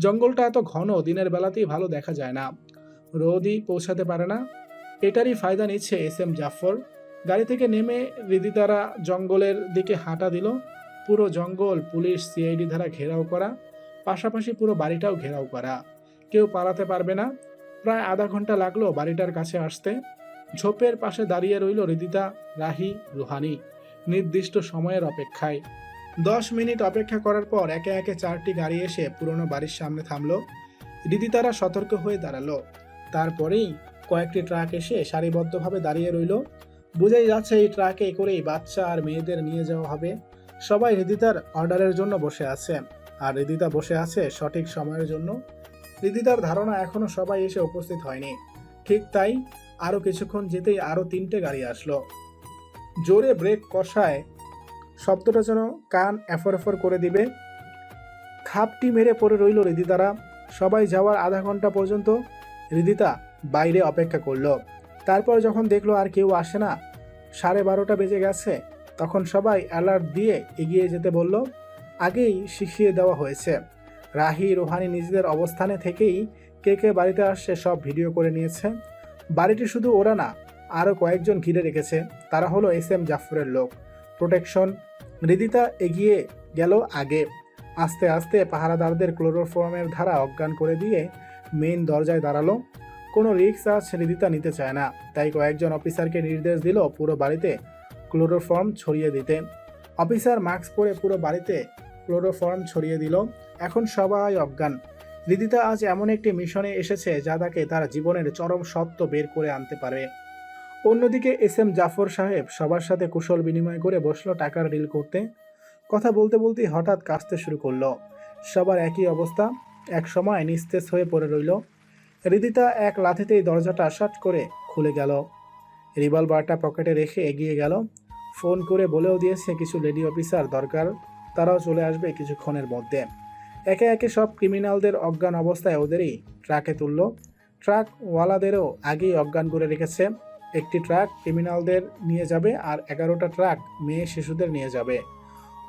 জঙ্গলটা এত ঘন, দিনের বেলাতেই ভালো দেখা যায় না, রোদই পৌঁছাতে পারে না। এটারই ফায়দা নিচ্ছে এস এম জাফর। গাড়ি থেকে নেমে হৃদিতারা জঙ্গলের দিকে হাঁটা দিল। পুরো জঙ্গল পুলিশ সিআইডি দ্বারা ঘেরাও করা, পাশাপাশি পুরো বাড়িটাও ঘেরাও করা। কেউ পালাতে পারবে না। প্রায় আধা ঘন্টা লাগলো বাড়িটার কাছে আসতে। ঝোপের পাশে দাঁড়িয়ে রইল হৃদিতা, রাহি, রুহানি নির্দিষ্ট সময়ের অপেক্ষায়। 10 মিনিট অপেক্ষা করার পর একে একে 4টি গাড়ি এসে পুরনো বাড়ির সামনে থামলো। হৃদিতারা সতর্ক হয়ে দাঁড়ালো। তারপরেই কয়েকটি ট্রাক এসে সারিবদ্ধভাবে দাঁড়িয়ে রইল। বোঝাই যাচ্ছে এই ট্রাকে করেই বাচ্চা আর মেয়েদের নিয়ে যাওয়া হবে। সবাই হৃদিতার অর্ডারের জন্য বসে আছে, আর হৃদিতা বসে আছে সঠিক সময়ের জন্য। হৃদিতার ধারণা এখনো সবাই এসে উপস্থিত হয়নি। ঠিক তাই আরো কিছুক্ষণ যেতেই আরো 3টে গাড়ি আসলো। জোরে ব্রেক কষায় শব্দটা যেন কান এফর করে দিবে। খাপটি মেরে পড়ে রইল হৃদিতারা। সবাই যাওয়ার আধা ঘন্টা পর্যন্ত হৃদিতা বাইরে অপেক্ষা করলো। তারপর যখন দেখলো আর কেউ আসে না, 12:30 বেজে গেছে, তখন সবাই অ্যালার্ট দিয়ে এগিয়ে যেতে বলল। আগেই শিখিয়ে দেওয়া হয়েছে। রাহি, রোহানি নিজেদের অবস্থানে থেকেই কে কে বাড়িতে আসছে সব ভিডিও করে নিয়েছে। বাড়িটি শুধু ওরা না, আরও কয়েকজন ঘিরে রেখেছে। তারা হলো এস এম জাফরের লোক, প্রোটেকশন। হৃদিতা এগিয়ে গেল আগে। আস্তে আস্তে পাহারাদারদের ক্লোরোফর্মের ধারা অজ্ঞান করে দিয়ে মেইন দরজায় দাঁড়ালো। কোনো রিস্ক আজ হৃদিতা নিতে চায় না, তাই কয়েকজন অফিসারকে নির্দেশ দিল পুরো বাড়িতে ক্লোরোফর্ম ছড়িয়ে দিতে। অফিসার মাস্ক পরে পুরো বাড়িতে ক্লোরোফর্ম ছড়িয়ে দিল। এখন সবাই অজ্ঞান। হৃদিতা আজ এমন একটি মিশনে এসেছে যা তাকে তার জীবনের চরম সত্য বের করে আনতে পারে। অন্যদিকে এস এম জাফর সাহেব সবার সাথে কুশল বিনিময় করে বসলো টাকার ডিল করতে। কথা বলতে বলতেই হঠাৎ কাঁদতে শুরু করলো। সবার একই অবস্থা, এক সময় নিস্তেজ হয়ে পড়ে রইল। হৃদিতা এক লাথিতেই দরজাটা শাট করে খুলে গেল। রিভলভারটা পকেটে রেখে এগিয়ে গেল। ফোন করে বলেও দিয়েছে কিছু লেডি অফিসার দরকার, তারাও চলে আসবে কিছুক্ষণের মধ্যে। একে একে সব ক্রিমিনালদের অজ্ঞান অবস্থায় ওদেরই ট্রাকে তুলল। ট্রাকওয়ালাদেরও আগেই অজ্ঞান করে রেখেছে। একটি ট্রাক ক্রিমিনালদের নিয়ে যাবে আর 11টা ট্রাক মেয়ে শিশুদের নিয়ে যাবে।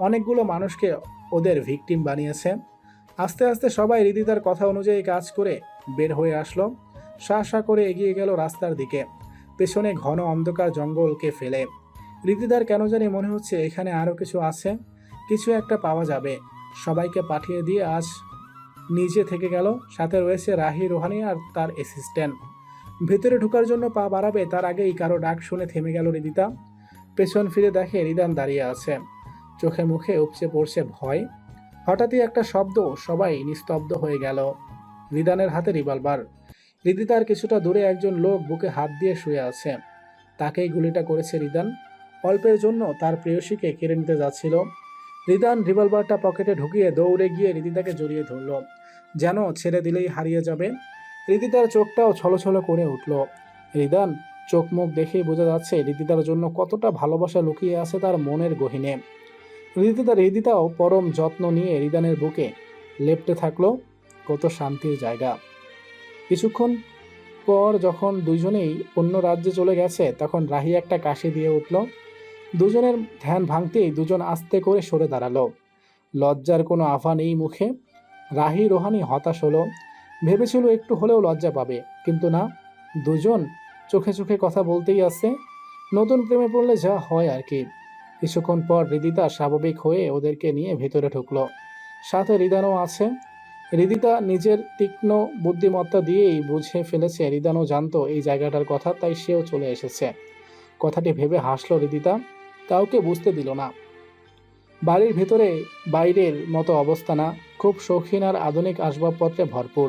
অনেকগুলো মানুষকে ওদের ভিকটিম বানিয়েছে। আস্তে আস্তে সবাই হৃদিতার কথা অনুযায়ী কাজ করে বের হয়ে আসলো। শা করে এগিয়ে গেল রাস্তার দিকে, পেছনে ঘন অন্ধকার জঙ্গলকে ফেলে। হৃদিতার কেন জানি মনে হচ্ছে এখানে আরও কিছু আছে, কিছু একটা পাওয়া যাবে। সবাইকে পাঠিয়ে দিয়ে আজ নিজে থেকে গেল। সাথে রয়েছে রাহি, রোহানি আর তার অ্যাসিস্ট্যান্ট। ভেতরে ঢোকার জন্য পা বাড়াবে তার আগেই কারো ডাক শুনে থেমে গেল হৃদিতা। পেছন ফিরে দেখে রিদান দাঁড়িয়ে আছে, চোখে মুখে উপচে পড়ছে ভয়। হঠাৎই একটা শব্দ, সবাই নিস্তব্ধ হয়ে গেল। রিদানের হাতে রিভলভার। হৃদিতার কিছুটা দূরে একজন লোক বুকে হাত দিয়ে শুয়ে আছে। তাকেই গুলিটা করেছে রিদান। অল্পের জন্য তার প্রেয়সীকে কেড়ে নিতে যাচ্ছিল। রিদান রিভলভারটা পকেটে ঢুকিয়ে দৌড়ে গিয়ে হৃদিতাকে জড়িয়ে ধরল, যেন ছেড়ে দিলেই হারিয়ে যাবে। হৃদিতার চোখটাও ছলছল করে উঠল। রিদান চোখ মুখ দেখেই বোঝা যাচ্ছে হৃদিতার জন্য কতটা ভালোবাসা লুকিয়ে আছে তার মনের গহীনে। হৃদিতাও পরম যত্ন নিয়ে রিদানের বুকে লেপ্টে থাকলো। কত শান্তির জায়গা। কিছুক্ষণ পর যখন দুজনেই অন্য রাজ্যে চলে গেছে, তখন রাহি একটা কাশি দিয়ে উঠল। দুজনের ধ্যান ভাঙতেই দুজন আস্তে করে সরে দাঁড়ালো। লজ্জার কোনো আভা নেই মুখে। রাহি, রোহানি হতাশ হলো। ভেবেছিল একটু হলেও লজ্জা পাবে, কিন্তু না, দুজন চোখে চোখে কথা বলতেই আছে। নতুন প্রেমে পড়লে যা হয় আর কি। কিছুক্ষণ পর হৃদিতা স্বাভাবিক হয়ে ওদেরকে নিয়ে ভেতরে ঢুকলো। সাথে রিদানও আছে। হৃদিতা নিজের তীক্ষ্ণ বুদ্ধিমত্তা দিয়েই বুঝে ফেলেছে রিদানও জানতো এই জায়গাটার কথা, তাই সেও চলে এসেছে। কথাটি ভেবে হাসলো হৃদিতা, কাউকে বুঝতে দিল না। বাড়ির ভেতরে বাইরের মতো অবস্থা না, খুব শৌখিন আর আধুনিক আসবাবপত্রে ভরপুর।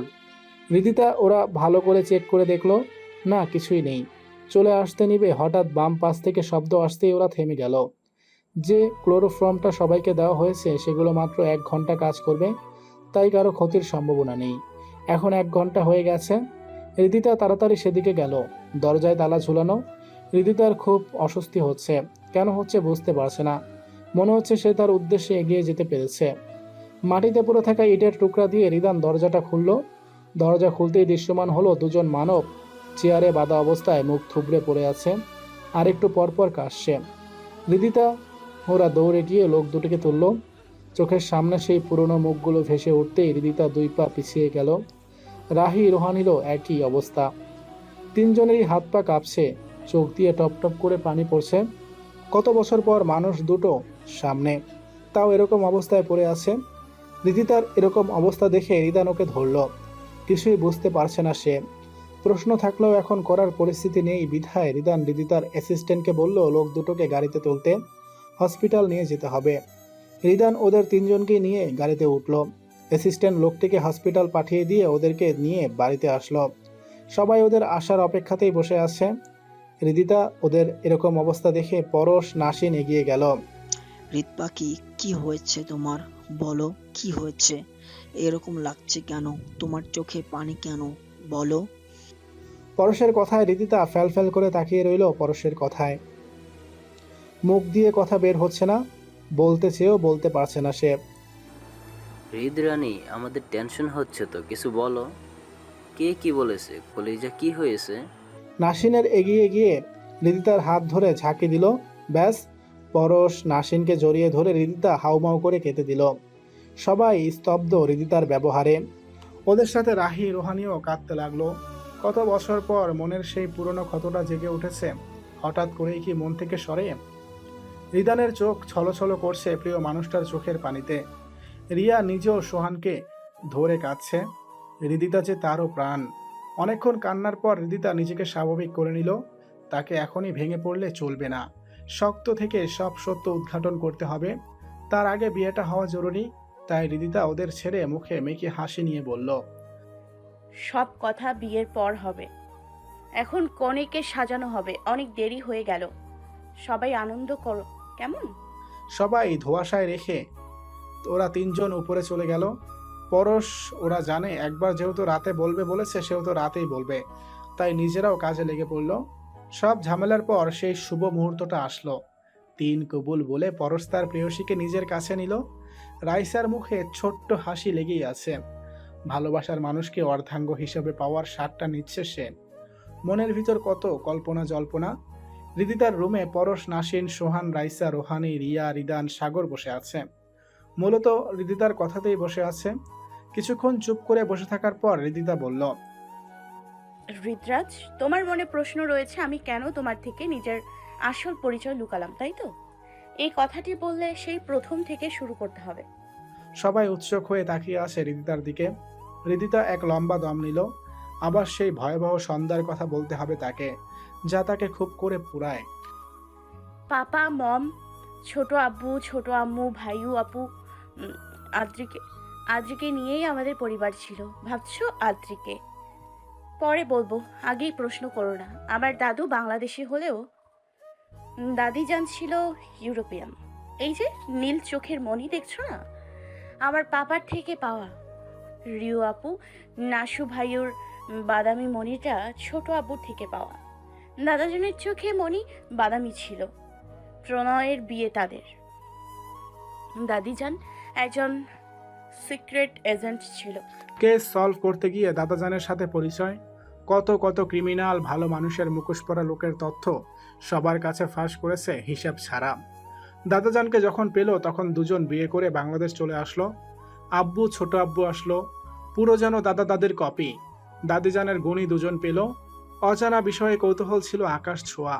হৃদিতা ওরা ভালো করে চেক করে দেখলো, না কিছুই নেই। চলে আসতে নিবে হঠাৎ বাম পাশ থেকে শব্দ আসতেই ওরা থেমে গেল। যে ক্লোরোফর্মটা সবাইকে দেওয়া হয়েছে সেগুলো মাত্র 1 ঘন্টা কাজ করবে, তাই কারো ক্ষতির সম্ভাবনা নেই। এখন 1 ঘন্টা হয়ে গেছে। হৃদিতা তাড়াতাড়ি সেদিকে গেল। দরজায় তালা ঝুলানো। হৃদিতার খুব অস্বস্তি হচ্ছে। কেন হচ্ছে বুঝতে পারছে না। মনে হচ্ছে সে তার উদ্দেশ্যে এগিয়ে যেতে পেরেছে। মাটিতে পড়ে থাকা ইটের টুকরা দিয়ে রিদান দরজাটা খুলল। দরজা খুলতেই দৃশ্যমান হলো দুজন মানব চেয়ারে বাঁধা অবস্থায় মুখ থুবড়ে পড়ে আছে, আর একটু পরপর কাশছে। হৃদিতা ওরা দৌড়ে গিয়ে লোক দুটিকে তুলল। চোখের সামনে সেই পুরনো মুখগুলো ভেসে উঠতেই হৃদিতা 2 পা পিছিয়ে গেল। রাহি রোহানিরও একই অবস্থা। তিনজনেরই হাত পা কাঁপছে, চোখ দিয়ে টপ টপ করে পানি পড়ছে। কত বছর পর মানুষ দুটো সামনে, তাও এরকম অবস্থায় পড়ে আছে। হৃদিতার এরকম অবস্থা দেখে রিদান ওকে ধরল। কিছুই বুঝতে পারছে না সে। প্রশ্ন থাকলেও এখন করার পরিস্থিতি নেই বিধায় রিদান হৃদিতার অ্যাসিস্ট্যান্টকে বলল লোক দুটোকে গাড়িতে তুলতে, হসপিটাল নিয়ে যেতে হবে। রিদান ওদের তিনজনকে নিয়ে গাড়িতে উঠল। অ্যাসিস্ট্যান্ট লোকটিকে হসপিটাল পাঠিয়ে দিয়ে ওদেরকে নিয়ে বাড়িতে আসলো। সবাই ওদের আসার অপেক্ষাতেই বসে আছে। হৃদিতা ওদের এরকম অবস্থা দেখে পরশ নাসিন এগিয়ে গেল। হৃদ পাখি, কি হয়েছে তোমার? বলো, কি হয়েছে? এরকম লাগছে কেন? তোমার চোখে পানি কেন? বলো। পরশের কথায় হৃদিতা ফ্যাল ফ্যাল করে তাকিয়ে রইল পরশের কথায়। মুখ দিয়ে কথা বের হচ্ছে না, বলতে চেয়েও বলতে পারছে না সে। হৃদরানী, আমাদের টেনশন হচ্ছে তো, কিছু বলো। কে কি বলেছে? কলিজা কি হয়েছে? নাসিনের এগিয়ে গিয়ে হৃদিতার হাত ধরে ঝাঁকি দিল। ব্যাস, পরশ নাসিনকে জড়িয়ে ধরে হৃদিতা হাউমাউ করে কেঁদে দিল। সবাই স্তব্ধ হৃদিতার ব্যবহারে। ওদের সাথে রাহি রোহানিও কাঁদতে লাগলো। কত বছর পর মনের সেই পুরনো ক্ষতটা জেগে উঠেছে। হঠাৎ করেই কি মন থেকে সরে? রিদানের চোখ ছলছল করছে প্রিয় মানুষটার চোখের পানিতে। রিয়া নিজেও সোহানকে ধরে কাঁদছে। হৃদিতা যে তারও প্রাণ। অনেকক্ষণ কান্নার পর হৃদিতা নিজেকে স্বাভাবিক করে নিল। তাকে এখনই ভেঙে পড়লে চলবে না। শক্ত থেকে সব সত্য উদ্ঘাটন করতে হবে। তার আগে বিয়েটা হওয়া জরুরি। তাই হৃদিতা ওদের ছেড়ে মুখে মেকি হাসি নিয়ে বলল, সব কথা বিয়ের পর হবে। এখন কনেকে সাজানো হবে, অনেক দেরি হয়ে গেল। সবাই আনন্দ করো, কেমন? সবাই ধোঁয়াশায় রেখে ওরা তিনজন উপরে চলে গেল। পরশ ওরা জানে একবার যেহেতু রাতে বলবে বলেছে, সেহেতু রাতেই বলবে। তাই নিজেরাও কাজে লেগে পড়ল। সব ঝামেলার পর সেই শুভ মুহূর্তটা আসলো। 3 কবুল বলে পরশ তার প্রেয়সীকে নিজের কাছে নিল। রাইসার মুখে ছোট্ট হাসি লেগেই আছে। ভালোবাসার মানুষকে অর্ধাঙ্গ হিসেবে পাওয়ার স্বাদটা নিচ্ছে সে। মনের ভিতর কত কল্পনা জল্পনা। হৃদিতার রুমে পরশ, নাসিন, সোহান, রাইসা, রোহানি, রিয়া, রিদান, সাগর বসে আছে। মূলত হৃদিতার কথাতেই বসে আছে। কিছুক্ষণ চুপ করে বসে থাকার পর হৃদিতা বলল, হৃদরাজ, তোমার মনে প্রশ্ন রয়েছে আমি কেন তোমার থেকে নিজের আসল পরিচয় লুকালাম, তাই তো? এই কথাটি বললে সেই প্রথম থেকে শুরু করতে হবে। সবাই উৎসুক হয়ে তাকিয়ে আছে হৃদিতার দিকে। হৃদিতা এক লম্বা দম নিল। আবার সেই ভয়াবহ সন্ধ্যার কথা বলতে হবে তাকে, যা তাকে খুব করে পুরায়। পাপা, মম, ছোট আব্বু, ছোট আম্মু, ভাইউ, আপু, উম, আদ্রিকে আদ্রিকে নিয়েই আমাদের পরিবার ছিল। ভাবছো আদ্রিকে পরে বলবো, আগেই প্রশ্ন করো না। আমার দাদু বাংলাদেশি হলেও দাদি জান ছিল ইউরোপিয়ান। এই যে নীল চোখের মণি দেখছো না, আমার পাপার থেকে পাওয়া। রিউ আপু, নাসু ভাইয়ুর বাদামি মণিটা ছোট আব্বুর থেকে পাওয়া। দাদাজনের চোখে মণি বাদামি ছিল। প্রণয়ের বিয়ে তাদের। দাদিজান একজন সিক্রেট এজেন্ট ছিল। কেস সলভ করতে গিয়ে দাদাজানের সাথে পরিচয়। কত কত ক্রিমিনাল ভালো মানুষের মুখোশ পরা লোকের তথ্য সবার কাছে ফাঁস করেছে হিসাব ছাড়া। দাদাজানকে যখন পেল তখন দুজন বিয়ে করে বাংলাদেশ চলে আসলো। আব্বু, ছোট আব্বু আসলো, পুরো যেন দাদা দাদির কপি। দাদিজানের গুণী দুজন পেল। অজানা বিষয়ে কৌতূহল ছিল আকাশ ছোঁয়া।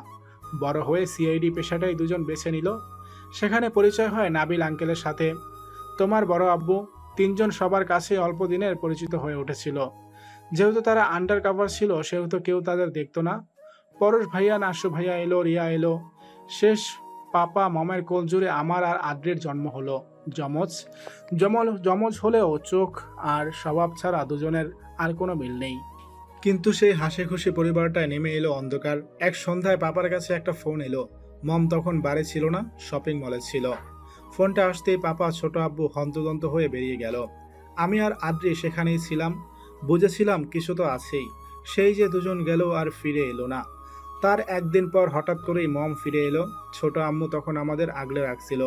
বড় হয়ে সিআইডি পেশাটাই দুজন বেছে নিল। সেখানে পরিচয় হয় নাবিল আঙ্কেলের সাথে। তোমার বড় আব্বু, তিনজন সবার কাছে অল্প দিনের পরিচিত হয়ে উঠেছিল। যেহেতু তারা আন্ডার কাভার ছিল সেহেতু কেউ তাদের দেখতো না। পরশ ভাইয়া, নাসু ভাইয়া এলো, রিয়া এলো। শেষ পাপা মামের কোল জুড়ে আমার আর আদ্রের জন্ম হলো। যমজ যমজ হলেও চোখ আর স্বভাব ছাড়া দুজনের আর কোনো মিল নেই। কিন্তু সেই হাসি খুশি পরিবারটায় নেমে এলো অন্ধকার। এক সন্ধ্যায় পাপার কাছে একটা ফোন এলো। মম তখন বাড়ি ছিল না, শপিং মলে ছিল। ফোনটা আসতেই পাপা, ছোট আব্বু হন্তদন্ত হয়ে বেরিয়ে গেল। আমি আর আদ্রি সেখানেই ছিলাম। বুঝেছিলাম কিছু তো আছেই। সেই যে দুজন গেল আর ফিরে এলো না। তার একদিন পর হঠাৎ করেই মম ফিরে এলো। ছোট আম্মু তখন আমাদের আগলে রাখছিল।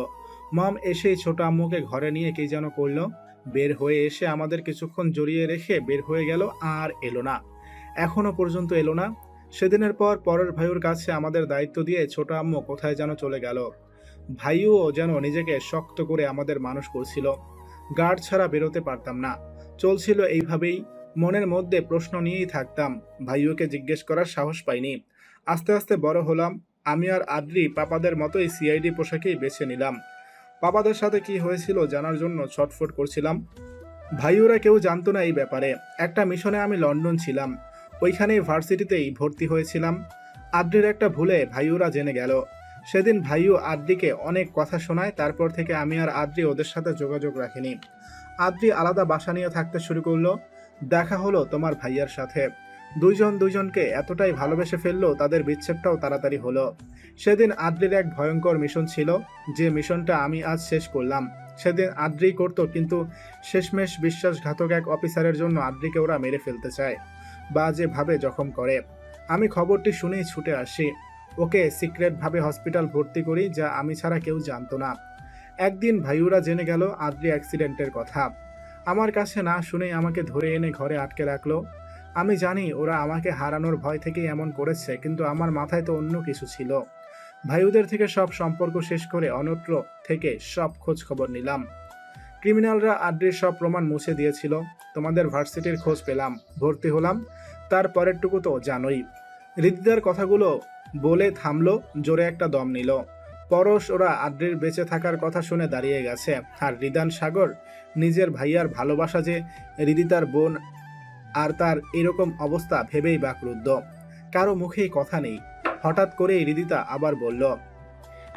মম এসেই ছোট আম্মুকে ঘরে নিয়ে কি যেন করলো। বের হয়ে এসে আমাদের কিছুক্ষণ জড়িয়ে রেখে বের হয়ে গেল, আর এলো না। এখনো পর্যন্ত এলো না। সেদিনের পর পরের ভাইয়ের কাছে আমাদের দায়িত্ব দিয়ে ছোট আম্মু কোথায় যেন চলে গেল। ভাইও যেন নিজেকে শক্ত করে আমাদের মানুষ করছিল। গার্ড ছাড়া বেরোতে পারতাম না। চলছিল এইভাবেই। মনের মধ্যে প্রশ্ন নিয়েই থাকতাম। ভাইওকে জিজ্ঞেস করার সাহস পাইনি। আস্তে আস্তে বড় হলাম। আমি আর আদ্রি পাপাদের মতোই সিআইডি পোশাকেই বেছে নিলাম। পাপাদের সাথে কি হয়েছিল জানার জন্য ছটফট করছিলাম। ভাইওরা কেউ জানতো না এই ব্যাপারে। একটা মিশনে আমি লন্ডন ছিলাম, ওইখানেই ভার্সিটিতেই ভর্তি হয়েছিলাম। আদ্রির একটা ভুলে ভাইওরা জেনে গেল। সেদিন ভাইও আদ্রিকে অনেক কথা শোনায়। তারপর থেকে আমি আর আদ্রি ওদের সাথে যোগাযোগ রাখিনি। আদ্রি আলাদা বাসা নিয়ে থাকতে শুরু করলো। দেখা হলো তোমার ভাইয়ার সাথে। দুইজন দুইজনকে এতটাই ভালোবেসে ফেললো, তাদের বিচ্ছেদটাও তাড়াতাড়ি হলো। সেদিন আদ্রির এক ভয়ঙ্কর মিশন ছিল, যে মিশনটা আমি আজ শেষ করলাম। সেদিন আদ্রি করতো, কিন্তু শেষমেশ বিশ্বাসঘাতক এক অফিসারের জন্য আদ্রিকে ওরা মেরে ফেলতে চায়, বা যেভাবে জখম করে। আমি খবরটি শুনেই ছুটে আসি। ওকে সিক্রেটভাবে হসপিটাল ভর্তি করি, যা আমি ছাড়া কেউ জানতো না। একদিন ভাইউরা জেনে গেল আদ্রি অ্যাক্সিডেন্টের কথা। আমার কাছে না শুনেই আমাকে ধরে এনে ঘরে আটকে রাখলো। আমি জানি ওরা আমাকে হারানোর ভয় থেকেই এমন করেছে, কিন্তু আমার মাথায় তো অন্য কিছু ছিল। ভাইউদের থেকে সব সম্পর্ক শেষ করে অন্যত্র থেকে সব খোঁজ খবর নিলাম। ক্রিমিনালরা আদ্রির সব প্রমাণ মুছে দিয়েছিল। তোমাদের ভার্সিটির খোঁজ পেলাম, ভর্তি হলাম। তার পরেরটুকু তো জানোই। হৃদিদার কথাগুলো বলে থামলো, জোরে একটা দম নিল। পরশ ওরা আদ্রির বেঁচে থাকার কথা শুনে দাঁড়িয়ে গেছে। আর রিদান সাগর নিজের ভাইয়ার ভালোবাসা যে হৃদিতার বোন, আর তার এরকম অবস্থা ভেবেই বাকরুদ্ধ। কারো মুখেই কথা নেই। হঠাৎ করেই হৃদিতা আবার বলল,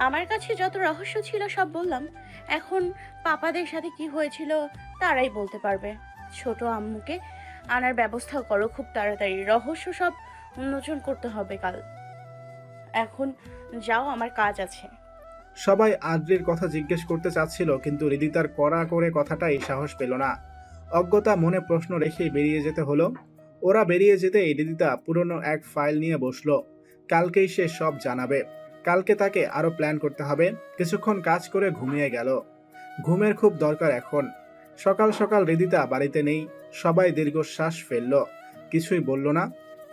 আমার কাছে যত রহস্য ছিল সব বললাম। এখন পাপাদের সাথে কি হয়েছিল তারাই বলতে পারবে। ছোট আম্মুকে আনার ব্যবস্থা করো খুব তাড়াতাড়ি। রহস্য সব উন্মোচন করতে হবে কাল। এখন যাও, আমার কাজ আছে। সবাই আদ্রির কথা জিজ্ঞেস করতে চাচ্ছিল, কিন্তু হৃদিতার কড়া করে কথাটাই সাহস পেল না। অজ্ঞতা মনে প্রশ্ন রেখেই বেরিয়ে যেতে হলো। ওরা বেরিয়ে যেতেই হৃদিতা পুরনো এক ফাইল নিয়ে বসলো। কালকেই সে সব জানাবে। কালকে তাকে আরো প্ল্যান করতে হবে। কিছুক্ষণ কাজ করে ঘুমিয়ে গেল। ঘুমের খুব দরকার এখন। সকাল সকাল হৃদিতা বাড়িতে নেই। সবাই দীর্ঘশ্বাস ফেলল। কিছুই বলল না।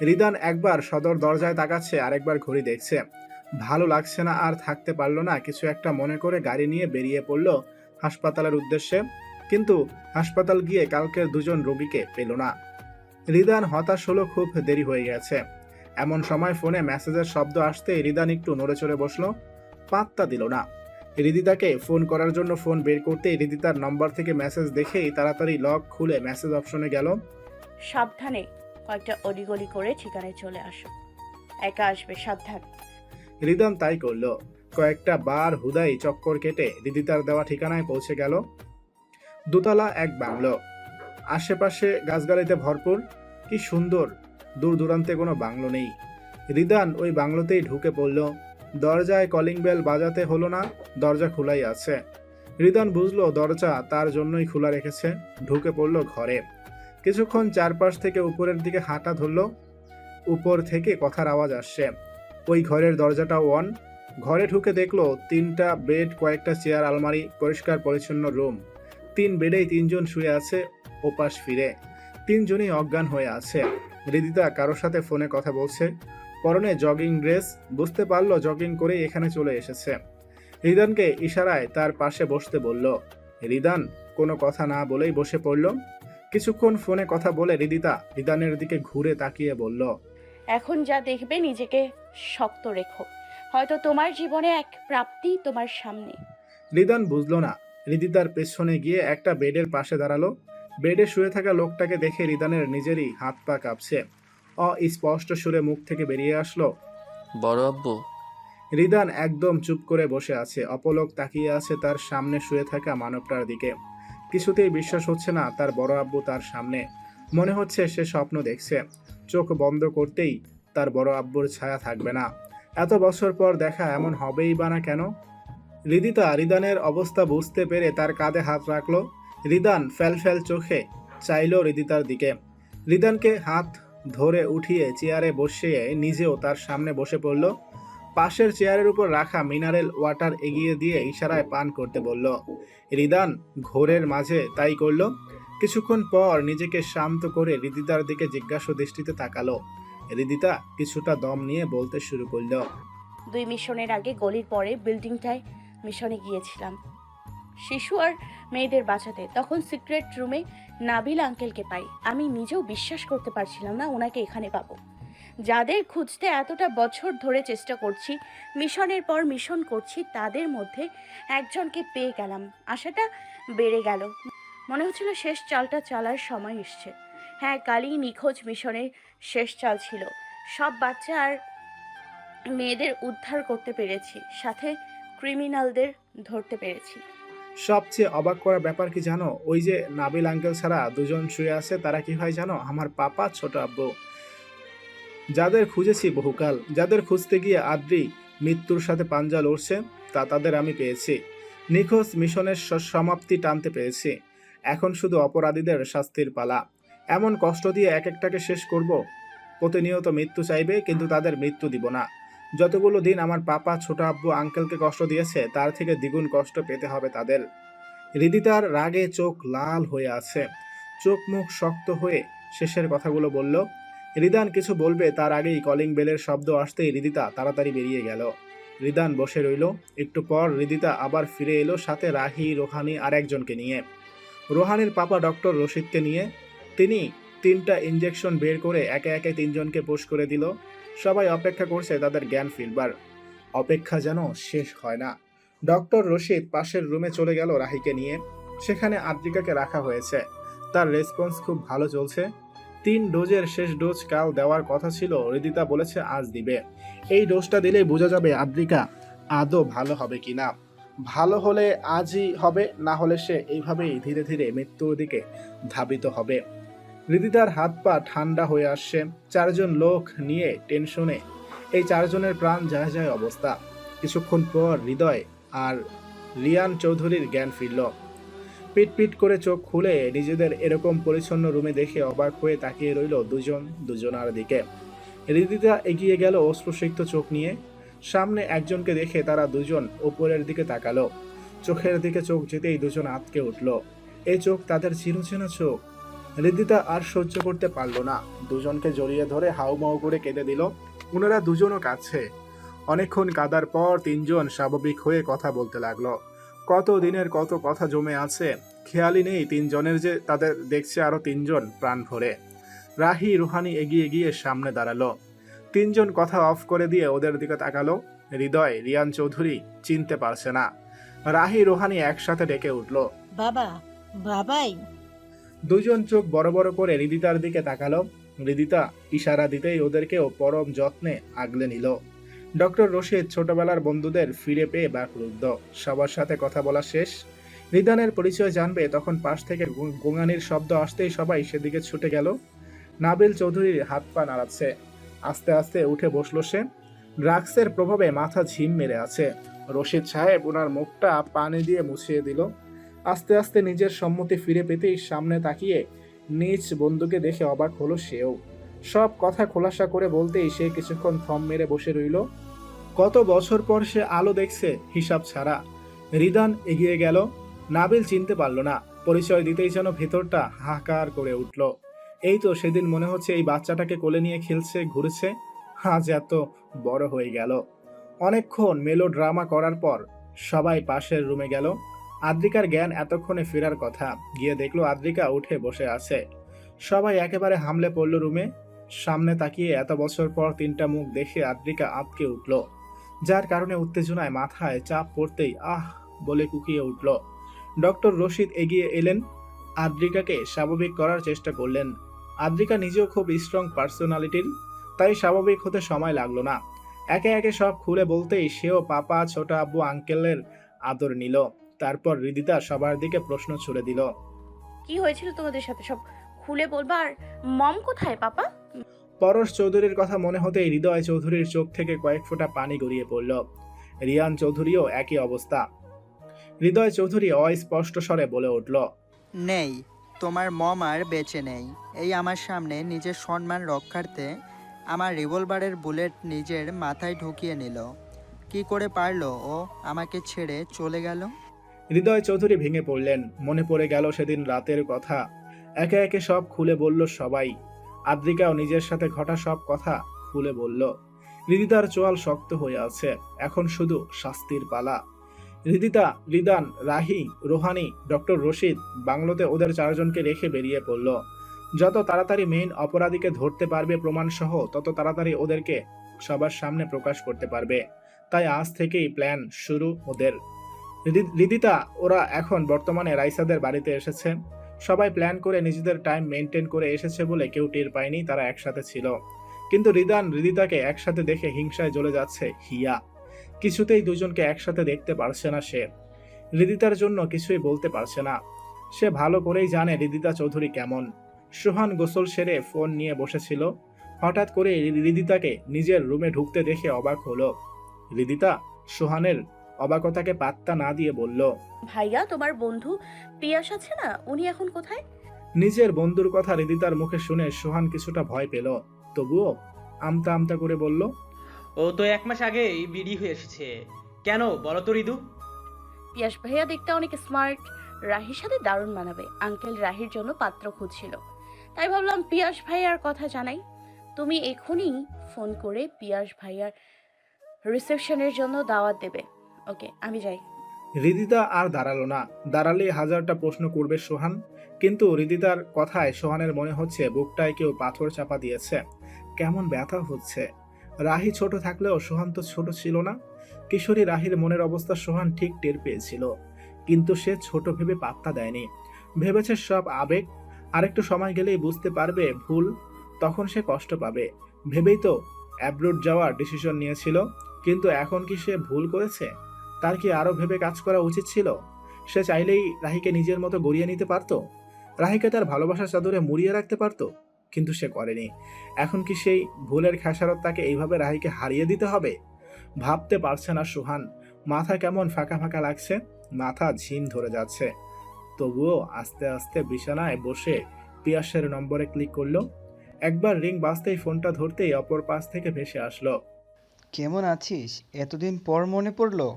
রিদান একবার সদর দরজায় তাকাচ্ছে, আরেকবার ঘড়ি দেখছে। ভালো লাগছে না, আর থাকতে পারলো না। কিছু একটা মনে করে গাড়ি নিয়ে বেরিয়ে পড়ল হাসপাতালের উদ্দেশ্যে। কিন্তু হাসপাতাল গিয়ে কালকের দুজন রোগীকে পেল না। রিদান হতাশ হলো, খুব দেরি হয়ে গেছে। এমন সময় ফোনে মেসেজের শব্দ আসতে রিদান একটু নড়ে চড়ে বসলো। পাত্তা দিল না। হৃদিতাকে ফোন করার জন্য ফোন বের করতেই হৃদিতার নম্বর থেকে মেসেজ দেখেই তাড়াতাড়ি লক খুলে মেসেজ অপশনে গেল। সাবধানে কয়েকটা অলিগলি করে ঠিকানায় চলে আসো। একা আসবে, সাবধান। রিদান তাই করলো। কয়েকটা বার হুদাই চক্কর কেটে হৃদিতার দেওয়া ঠিকানায় পৌঁছে গেল। দোতলা এক বাংলো, আশেপাশে গাছগালিতে ভরপুর। কি সুন্দর। দূর দূরান্তে কোনো বাংলো নেই। রিদান ওই বাংলোতেই ঢুকে পড়ল। দরজায় কলিং বেল বাজাতে হলো না, দরজা খোলাই আছে। রিদান বুঝলো দরজা তার জন্যই খোলা রেখেছে। ঢুকে পড়ল ঘরে। কিছুক্ষণ চারপাশ থেকে উপরের দিকে হাঁটা ধরল। উপর থেকে কথার আওয়াজ আসছে। ওই ঘরের দরজাটাও অন। ঘরে ঢুকে দেখলো 3টা বেড, কয়েকটা চেয়ার, আলমারি, পরিষ্কার পরিচ্ছন্ন রুম। 3 বেডেই 3জন শুয়ে আছে ওপাশ ফিরে। 3জনই অজ্ঞান হয়ে আছে। হৃদিতা কারোর সাথে ফোনে কথা বলছে। পরনে জগিং ড্রেস। বুঝতে পারলো জগিং করে এখানে চলে এসেছে। রিদানকে ইশারায় তার পাশে বসতে বলল। রিদান কোনো কথা না বলেই বসে পড়ল। কিছুক্ষণ ফোনে কথা বলে রিদানের দিকে ঘুরে তাকিয়ে বলল, এখন যা দেখবে নিজেকে শক্ত রেখো। হয়তো তোমার জীবনে এক প্রাপ্তি তোমার সামনে। রিদান বুঝলো না। হৃদিতার পেছনে গিয়ে একটা বেডের পাশে দাঁড়ালো। বেডে শুয়ে থাকা লোকটাকে দেখে রিদানের নিজেরই হাত পা কাঁপছে। অস্পষ্ট সুরে মুখ থেকে বেরিয়ে আসলো, বড় আব্বু। রিদান একদম চুপ করে বসে আছে। অপলক তাকিয়ে আছে তার সামনে শুয়ে থাকা মানবটার দিকে। কিছুতেই বিশ্বাস হচ্ছে না তার বড় আব্বু তার সামনে। মনে হচ্ছে সে স্বপ্ন দেখছে। চোখ বন্ধ করতেই তার বড় আব্বুর ছায়া থাকবে না। এত বছর পর দেখা, এমন হবেই বা না কেন? হৃদিতা রিদানের অবস্থা বুঝতে পেরে তার কাঁধে হাত রাখলো। রিদান ফ্যাল চোখে চাইল হৃদিতার দিকে। রিদানকে হাত ধরে উঠিয়ে চেয়ারে বসিয়ে নিজেও তার সামনে বসে পড়ল। পাশের চেয়ারের উপর রাখা মিনারেল ওয়াটার এগিয়ে দিয়ে ইশারায় পান করতে বলল। রিদান ঘোরের মাঝে তাই করল। কিছুক্ষণ পর নিজেকে শান্ত করে হৃদিতার দিকে জিজ্ঞাসা দৃষ্টিতে তাকালো। হৃদিতা কিছুটা দম নিয়ে বলতে শুরু করল। 2 মিশনের আগে গলির পরে বিল্ডিংটায় মিশনে গিয়েছিলাম শিশু আর মেয়েদের বাঁচাতে। তখন সিক্রেট রুমে নাবিল আঙ্কেলকে পাই। আমি নিজেও বিশ্বাস করতে পারছিলাম না ওনাকে এখানে পাবো। যাদের খুঁজতে এতটা বছর ধরে চেষ্টা করছি, মিশনের পর মিশন করছি, তাদের মধ্যে একজনকে পেয়ে গেলাম। আশাটা বেড়ে গেল। মনে হচ্ছিল শেষ চালটা চালার সময় এসছে। হ্যাঁ, কালই নিখোঁজ মিশনের শেষ চাল ছিল। সব বাচ্চা আর মেয়েদের উদ্ধার করতে পেরেছি, সাথে ক্রিমিনালদের ধরতে পেরেছি। সবচেয়ে অবাক করার ব্যাপার কি জানো? ওই যে নাবিল আঙ্কেল ছাড়া দুজন শুয়ে আছে, তারা কি হয় জানো? আমার পাপা, ছোট আব্বু। যাদের খুঁজেছি বহুকাল, যাদের খুঁজতে গিয়ে আদ্রি মৃত্যুর সাথে পাঞ্জা লড়ছে, তাদের আমি পেয়েছি। নিখোঁজ মিশনের সমাপ্তি টানতে পেরেছি। এখন শুধু অপরাধীদের শাস্তির পালা। এমন কষ্ট দিয়ে এক একটাকে শেষ করব। প্রতিনিয়ত মৃত্যু চাইবে, কিন্তু তাদের মৃত্যু দিব না। যতগুলো দিন আমার পাপা, ছোট আব্বু, আঙ্কেলকে কষ্ট দিয়েছে, তার থেকে দ্বিগুণ কষ্ট পেতে হবে তাদের। হৃদিতার রাগে চোখ লাল হয়ে আছে, চোখ মুখ শক্ত হয়ে শেষের কথাগুলো বলল। রিদান কিছু বলবে তার আগেই কলিং বেলের শব্দ আসতেই হৃদিতা তাড়াতাড়ি বেরিয়ে গেল। রিদান বসে রইল। একটু পর হৃদিতা আবার ফিরে এলো, সাথে রাহি, রোহানি আর একজনকে নিয়ে। রোহানির পাপা ডক্টর রশিদকে নিয়ে। তিনি 3টা ইঞ্জেকশন বের করে একে একে 3জনকে পুশ করে দিল। সবাই অপেক্ষা করছে তাদের জ্ঞান ফিরবার। অপেক্ষা যেন শেষ হয় না। ডক্টর রশিদ পাশের রুমে চলে গেল রাহিকে নিয়ে। সেখানে আদ্রিকাকে রাখা হয়েছে। তার রেসপন্স খুব ভালো চলছে। 3 ডোজের শেষ ডোজ কাল দেওয়ার কথা ছিল, হৃদিতা বলেছে আজ দিবে। এই ডোজটা দিলেই বোঝা যাবে আদ্রিকা আদৌ ভালো হবে কিনা। ভালো হলে আজই হবে, না হলে সে এইভাবেই ধীরে ধীরে মৃত্যুর দিকে ধাবিত হবে। হৃদিতার হাত পা ঠান্ডা হয়ে আসছে। 4জন লোক নিয়ে টেনশনে এই 4জনের প্রাণ যায় যায় অবস্থা। কিছুক্ষণ পর হৃদয় আর রিয়ান চৌধুরীর জ্ঞান ফিরল। পিট পিট করে চোখ খুলে নিজেদের এরকম পরিচ্ছন্ন রুমে দেখে অবাক হয়ে তাকিয়ে রইল দুজনার দিকে। হৃদিতা এগিয়ে গেল অশ্রুসিক্ত চোখ নিয়ে। সামনে একজনকে দেখে তারা দুজন উপরের দিকে তাকালো। চোখের দিকে চোখ যেতেই দুজন আঁতকে উঠল। এই চোখ তাদের চিরচেনা চোখ। হৃদিতা আর সহ্য করতে পারল না, দুজনকে জড়িয়ে ধরে হাউমাউ করে কেঁদে দিল। ওনারা দুজনও কাঁদছে। অনেকক্ষণ কাঁদার পর 3জন স্বাভাবিক হয়ে কথা বলতে লাগলো। কত দিনের কত কথা জমে আছে, খেয়ালই নেই 3জনের যে তাদের দেখছে আরো 3জন প্রাণ ভরে। রাহি, রুহানি এগিয়ে গিয়ে সামনে দাঁড়ালো। 3জন কথা অফ করে দিয়ে ওদের দিকে তাকালো। হৃদয় রিয়ান চৌধুরী চিনতে পারছে না। রাহি, রুহানি একসাথে ডেকে উঠল, বাবা, বাবাই। 2জন চোখ বড় বড় করে হৃদিতার দিকে তাকালো। হৃদিতা ইশারা দিতেই ওদেরকেও পরম যত্নে আগলে নিল। ডক্টর রশিদ ছোটবেলার বন্ধুদের ফিরে পেয়ে বাকরুদ্ধ। সবার সাথে কথা বলা শেষ। রিদানের পরিচয় জানবে, তখন পাশ থেকে গোঙানির শব্দ আসতেই সবাই সেদিকে ছুটে গেল। নাবিল চৌধুরীর হাত পা নাড়াচ্ছে। আস্তে আস্তে উঠে বসলো সে। ড্রাগসের প্রভাবে মাথা ঝিম মেরে আছে। রশিদ সাহেব ওনার মুখটা পানি দিয়ে মুছিয়ে দিল। আস্তে আস্তে নিজের সম্মতি ফিরে পেতেই সামনে তাকিয়ে নিজ বন্ধুকে দেখে অবাক হলো সেও। সব কথা খোলাসা করে বলতেই সে কিছুক্ষণ থম মেরে বসে রইল। কত বছর পর সে আলো দেখছে হিসাব ছাড়া। রিদান এগিয়ে গেল। নাবিল চিনতে পারল না। পরিচয় দিতেই যেন ভেতরটা হাহাকার করে উঠল। এই তো সেদিন মনে হচ্ছে এই বাচ্চাটাকে কোলে নিয়ে খেলছে, ঘুরেছে, আজ এত বড় হয়ে গেল। অনেকক্ষণ মেলো ড্রামা করার পর সবাই পাশের রুমে গেল। আদ্রিকার জ্ঞান এতক্ষণে ফেরার কথা। গিয়ে দেখলো আদ্রিকা উঠে বসে আছে। সবাই একেবারে হামলে পড়ল রুমে। সামনে তাকিয়ে এত বছর পর 3টা মুখ দেখে আদ্রিকা আঁতকে উঠল, যার কারণে উত্তেজনায় মাথায় চাপ পড়তেই আহ বলে কুকিয়ে উঠল। ডক্টর রশিদ এগিয়ে এলেন, আদ্রিকাকে স্বাভাবিক করার চেষ্টা করলেন। আদ্রিকা নিজেও খুব স্ট্রং পার্সোনালিটির, তাই স্বাভাবিক হতে সময় লাগলো না। একে একে সব খুলে বলতেই সেও পাপা, ছোট আব্বু, আঙ্কেলের আদর নিল। তারপর হৃদিতা সবার দিকে প্রশ্ন ছুড়ে দিল, কি হয়েছিল তোমাদের সাথে সব খুলে বলবা। আর মম কোথায় পাপা? পরশ চৌধুরীর কথা মনে হতেই হৃদয় চৌধুরীর চোখ থেকে কয়েক ফোঁটা পানি গড়িয়ে পড়ল। রিয়ান চৌধুরীও একই অবস্থা। হৃদয় চৌধুরী অস্পষ্ট স্বরে বলে উঠল, নেই, তোমার মম আর বেঁচে নেই। এই আমার সামনে নিজের সম্মান রক্ষার্থে আমার রিভলভারের বুলেট নিজের মাথায় ঢুকিয়ে নিল। কি করে পারলো ও আমাকে ছেড়ে চলে গেল? হৃদয় চৌধুরী ভেঙে পড়লেন। মনে পড়ে গেল সেদিন রাতের কথা। একে একে সব খুলে বলল সবাই। আদ্রিকাও নিজের সাথে ঘটা সব কথা খুলে বলল। হৃদিতার চোয়াল শক্ত হয়ে আছে। এখন শুধু শাস্তির পালা। হৃদিতা, রিদান, রাহি, রোহানি, ডক্টর রশিদ বাংলোতে ওদের চারজনকে রেখে বেরিয়ে পড়ল। যত তাড়াতাড়ি মেইন অপরাধীকে ধরতে পারবে প্রমাণসহ, তত তাড়াতাড়ি ওদেরকে সবার সামনে প্রকাশ করতে পারবে। তাই আজ থেকেই প্ল্যান শুরু ওদের। রিদিতা, ওরা এখন বর্তমানে রাইসাদের বাড়িতে এসেছে। সবাই প্ল্যান করে নিজেদের টাইম মেনটেন করে এসেছে বলে কেউ টের পায়নি তারা একসাথে ছিল। কিন্তু রিদান রিদিতাকে একসাথে দেখে হিংসায় জ্বলে যাচ্ছে হিয়া। কিছুতেই দুজনকে একসাথে দেখতে পারছে না সে। রিদিতার জন্য কিছুই বলতে পারছে না। সে ভালো করেই জানে রিদিতা চৌধুরী কেমন। সোহান গোসল সেরে ফোন নিয়ে বসেছিল। হঠাৎ করে রিদিতাকে নিজের রুমে ঢুকতে দেখে অবাক হলো। রিদিতা সোহানের অবাকতাকে পাত্তা না দিয়ে বলল, ভাইয়া, তোমার বন্ধু পিয়াস আছে না, উনি এখন কোথায়? নিজের বন্ধুর কথা রিদিতার মুখে শুনে সোহান কিছুটা ভয় পেল। তবুও আমতা আমতা করে বলল, ও তো 1 মাস আগেই বিডি হয়ে এসেছে। কেন বলো তো রিদু? পিয়াস ভাইয়া দেখতে অনেক স্মার্ট, রাহির সাথে দারুণ মানাবে। আঙ্কেল রাহির জন্য পাত্র খুঁজছিল, তাই ভাবলাম পিয়াস ভাইয়ার কথা জানাই। তুমি এখনই ফোন করে পিয়াস ভাইয়ার রিসেপশনের জন্য দাওয়াত দেবে। ওকে, আমি যাই। রিদিতা আর দাঁড়ালো না। দাঁড়ালে হাজারটা প্রশ্ন করবে সোহান। কিন্তু রিদিতার কথায় সোহানের মনে হচ্ছে বুকটায় কেউ পাথর চাপা দিয়েছে। কেমন ব্যথা হচ্ছে। রাহি ছোট থাকলেও সোহান তো ছোট ছিল না। কিশোরী রাহির মনের অবস্থা সোহান ঠিক টের পেয়েছিল, কিন্তু সে ছোট ভেবে পাত্তা দেয়নি। ভেবেছে সব আবেগ, আরেকটু সময় গেলেই বুঝতে পারবে ভুল, তখন সে কষ্ট পাবে। ভেবেই তো অ্যাব্রোড যাওয়ার ডিসিশন নিয়েছিল। কিন্তু এখন কি সে ভুল করেছে? তার কি আরো ভেবে কাজ করা উচিত ছিল? সে চাইলেই রাহিকে নিজের মতো গড়িয়ে নিতে পারত, রাহিকে তার ভালোবাসার চাদরে মুড়িয়ে রাখতে পারত, কিন্তু সে করেনি। এখন কি সেই ভুলের খেসারত তাকে এইভাবে রাহিকে হারিয়ে দিতে হবে? ভাবতে পারছে না সোহান। মাথা কেমন ফাঁকা ফাঁকা লাগছে, মাথা ঝিম ধরে যাচ্ছে। তবুও আস্তে আস্তে বিছানায় বসে পিয়াসের নম্বরে ক্লিক করলো। একবার রিং বাজতেই ফোনটা ধরতেই অপর পাশ থেকে ভেসে আসলো, কেমন আছিস? এতদিন পর মনে পড়লো।